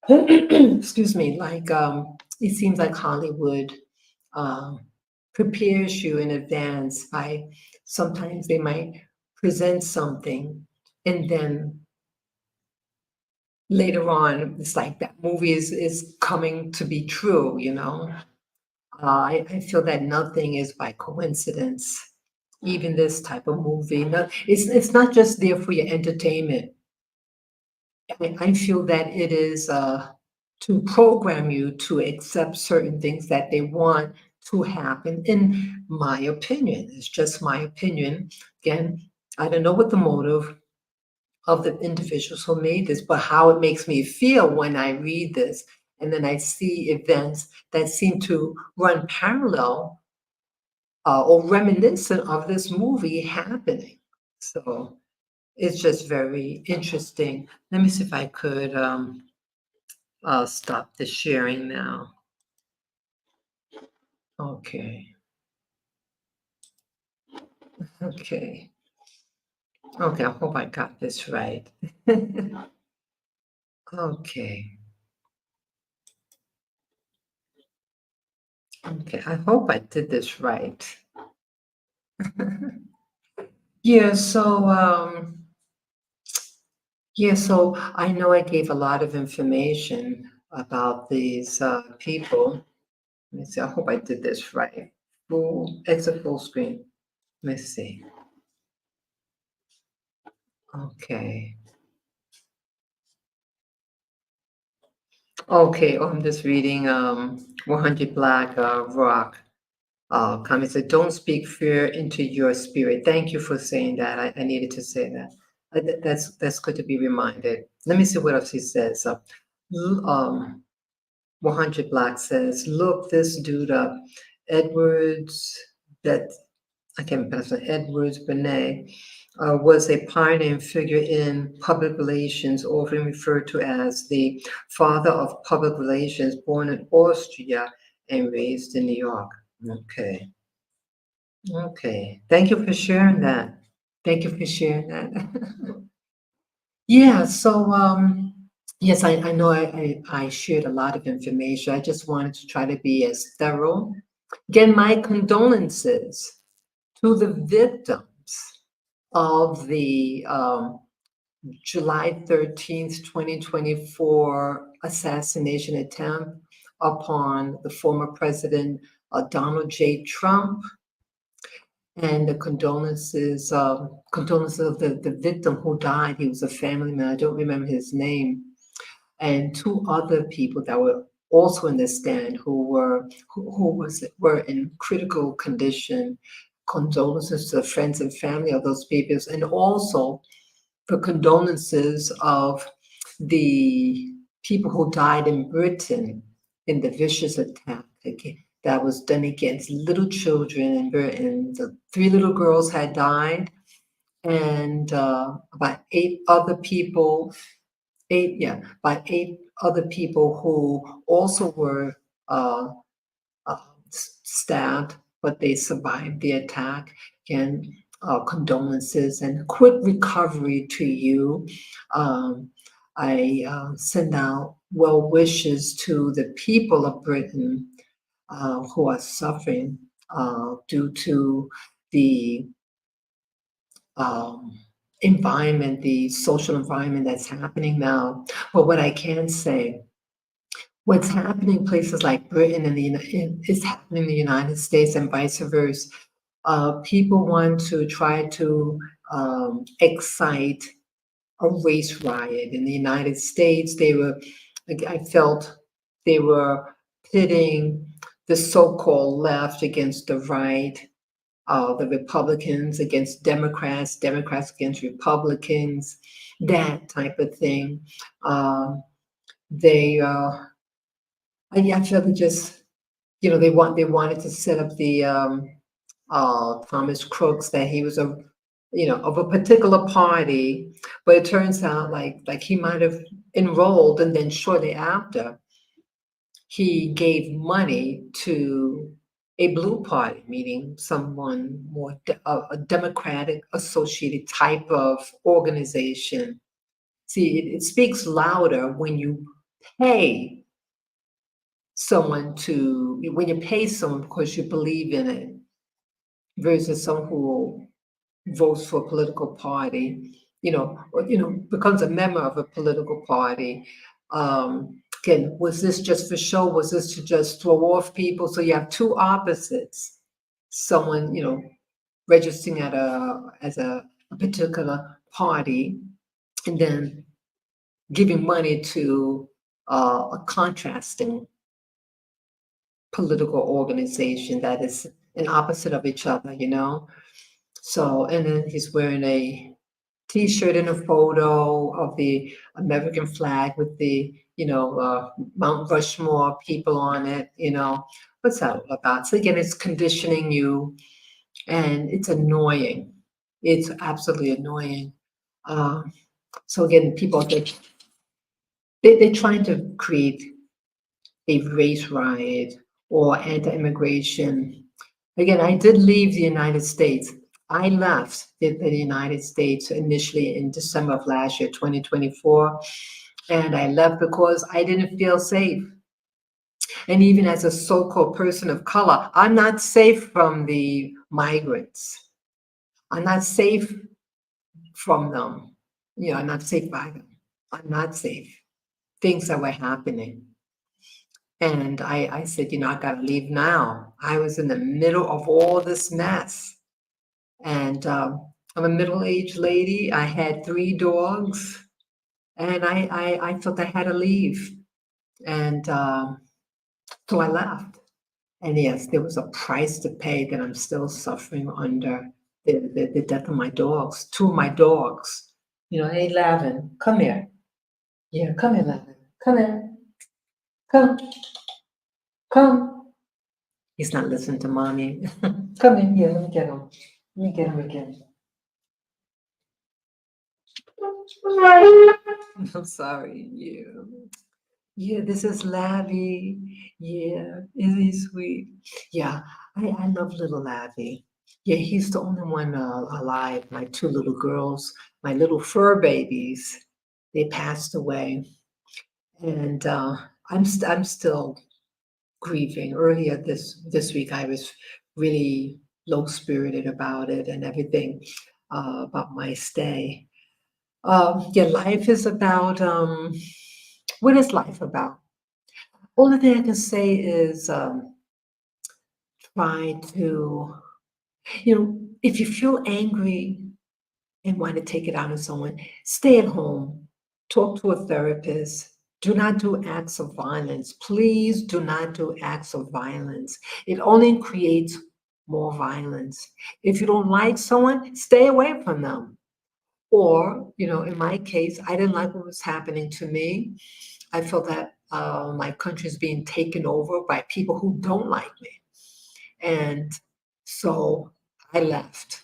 excuse me, like it seems like Hollywood prepares you in advance by sometimes they might present something and then later on it's like that movie is coming to be true, you know. I feel that nothing is by coincidence. Even this type of movie, no, it's not just there for your entertainment. I feel that it is to program you to accept certain things that they want to happen. In my opinion, it's just my opinion. Again, I don't know what the motive of the individuals who made this, but how it makes me feel when I read this and then I see events that seem to run parallel or reminiscent of this movie happening. So it's just very interesting. Let me see if I could stop the sharing now. Okay. Okay. Okay, I hope I got this right. Okay. Okay, I hope I did this right. Yeah, so so I know I gave a lot of information about these people. Let me see. I hope I did this right. Full exit full screen. Let me see. Okay. Okay. Oh, I'm just reading 100 Black Rock. Comment said, "Don't speak fear into your spirit." Thank you for saying that. I needed to say that. That's good to be reminded. Let me see what else he says. 100 Black says, "Look this dude up, Edwards. That I can't pronounce it. Edwards Benet was a pioneering figure in public relations, often referred to as the father of public relations, born in Austria and raised in New York." Okay. Okay. Thank you for sharing that. Thank you for sharing that. Yeah, so yes, I know I shared a lot of information. I just wanted to try to be as thorough. Again, my condolences to the victims of the July 13th, 2024 assassination attempt upon the former president Donald J. Trump, and the condolences of the victim who died. He was a family man. I don't remember his name, and two other people that were also in the stand who were in critical condition. Condolences to the friends and family of those people, and also the condolences of the people who died in Britain in the vicious attack that was done against little children in Britain. The three little girls had died, and about about eight other people who also were uh, uh, stabbed, but they survived the attack. And condolences and quick recovery to you. I send out well wishes to the people of Britain who are suffering due to the um, environment, the social environment that's happening now. But what I can say, what's happening in places like Britain and is happening in the United States and vice versa. People want to try to excite a race riot in the United States. I felt they were pitting the so-called left against the right, the Republicans against Democrats, Democrats against Republicans, that type of thing. They, I feel they just, they wanted to set up the Thomas Crooks, that he was of a particular party, but it turns out like he might have enrolled, and then shortly after he gave money to a blue party, meaning someone more a democratic associated type of organization. See, it speaks louder when you pay someone to, when you pay someone because you believe in it, versus someone who votes for a political party, or becomes a member of a political party. Again, was this just for show? Was this to just throw off people? So you have two opposites. Someone, registering at a particular party, and then giving money to a contrasting political organization that is an opposite of each other. So, and then he's wearing a T-shirt and a photo of the American flag with the, Mount Rushmore people on it. What's that all about? So again, it's conditioning you, and it's annoying. It's absolutely annoying. Um, so again, people, they're trying to create a race riot or anti-immigration. Again, I did leave the United States. I left the United States initially in December of last year, 2024, and I left because I didn't feel safe. And even as a so-called person of color, I'm not safe from the migrants. I'm not safe from them. I'm not safe by them. I'm not safe. Things that were happening. And I said, I got to leave now. I was in the middle of all this mess. And I'm a middle-aged lady. I had 3 dogs, and I felt I had to leave. And so I left. And yes, there was a price to pay that I'm still suffering under the death of my dogs, 2 of my dogs. Hey, Lavin, come here. Yeah, come here, Lavin. Come here. Come. Come. He's not listening to mommy. Come in here. Let me get him. Let me get him again. I'm sorry. Yeah, this is Lavi. Yeah, isn't he sweet? Yeah, I love little Lavi. Yeah, he's the only one alive. My 2 little girls, my little fur babies, they passed away, and I'm still grieving. Earlier this week, I was really low spirited about it and everything, about my stay. Yeah, life is about, what is life about? Only thing I can say is, try to, if you feel angry and want to take it out on someone, stay at home, talk to a therapist. Do not do acts of violence. Please do not do acts of violence. It only creates more violence. If you don't like someone, stay away from them. Or, in my case, I didn't like what was happening to me. I felt that my country is being taken over by people who don't like me. And so I left.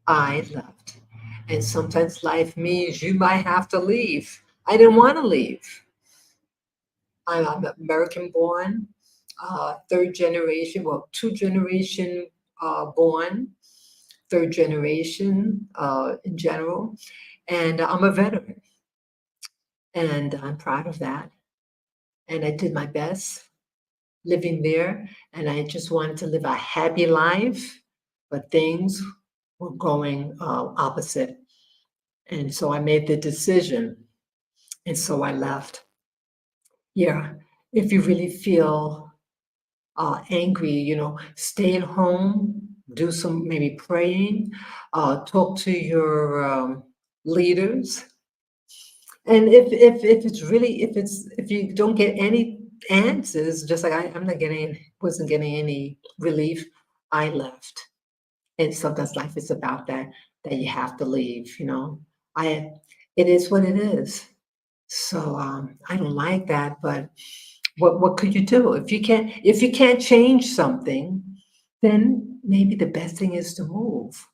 I left. And sometimes life means you might have to leave. I didn't want to leave. I'm American born, 3rd generation, well, 2 generation born, 3rd generation in general. And I'm a veteran. And I'm proud of that. And I did my best living there. And I just wanted to live a happy life, but things were going opposite. And so I made the decision. And so I left. Yeah. If you really feel angry, stay at home, do some maybe praying, talk to your leaders. And if you don't get any answers, just like I'm not wasn't getting any relief, I left. And sometimes life is about that you have to leave. It is what it is. So I don't like that, but what could you do? If you can't change something, then maybe the best thing is to move.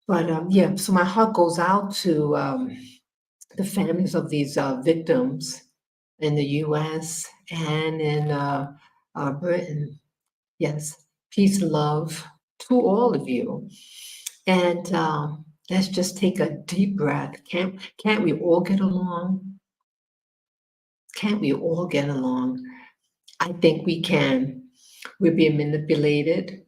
But yeah, so my heart goes out to the families of these victims in the U.S. and in Britain. Yes, peace and love to all of you. And let's just take a deep breath. Can't we all get along? Can't we all get along? I think we can. We're being manipulated.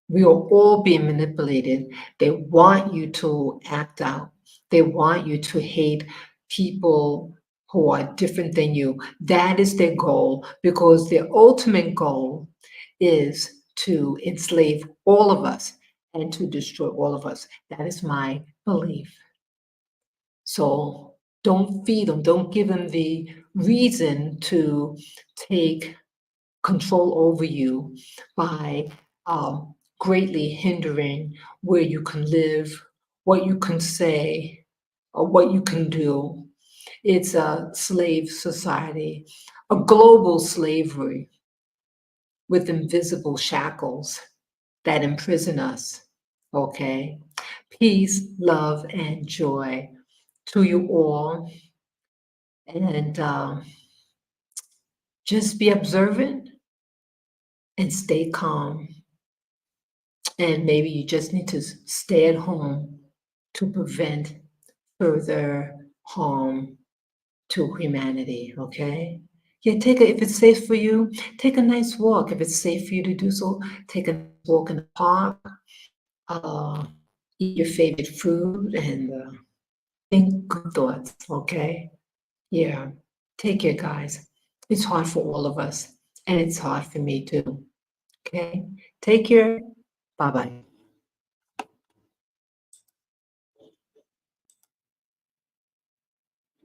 We are all being manipulated. They want you to act out. They want you to hate people who are different than you. That is their goal, because their ultimate goal is to enslave all of us and to destroy all of us. That is my belief. So don't feed them. Don't give them the reason to take control over you by greatly hindering where you can live, what you can say, or what you can do. It's a slave society, a global slavery with invisible shackles that imprison us. Okay? Peace, love, and joy to you all. And just be observant and stay calm. And maybe you just need to stay at home to prevent further harm to humanity, okay? Yeah, if it's safe for you, take a nice walk. If it's safe for you to do so, take a walk in the park, uh, eat your favorite food, and think good thoughts, okay? Yeah, take care, guys. It's hard for all of us, and it's hard for me too, okay? Take care. Bye-bye.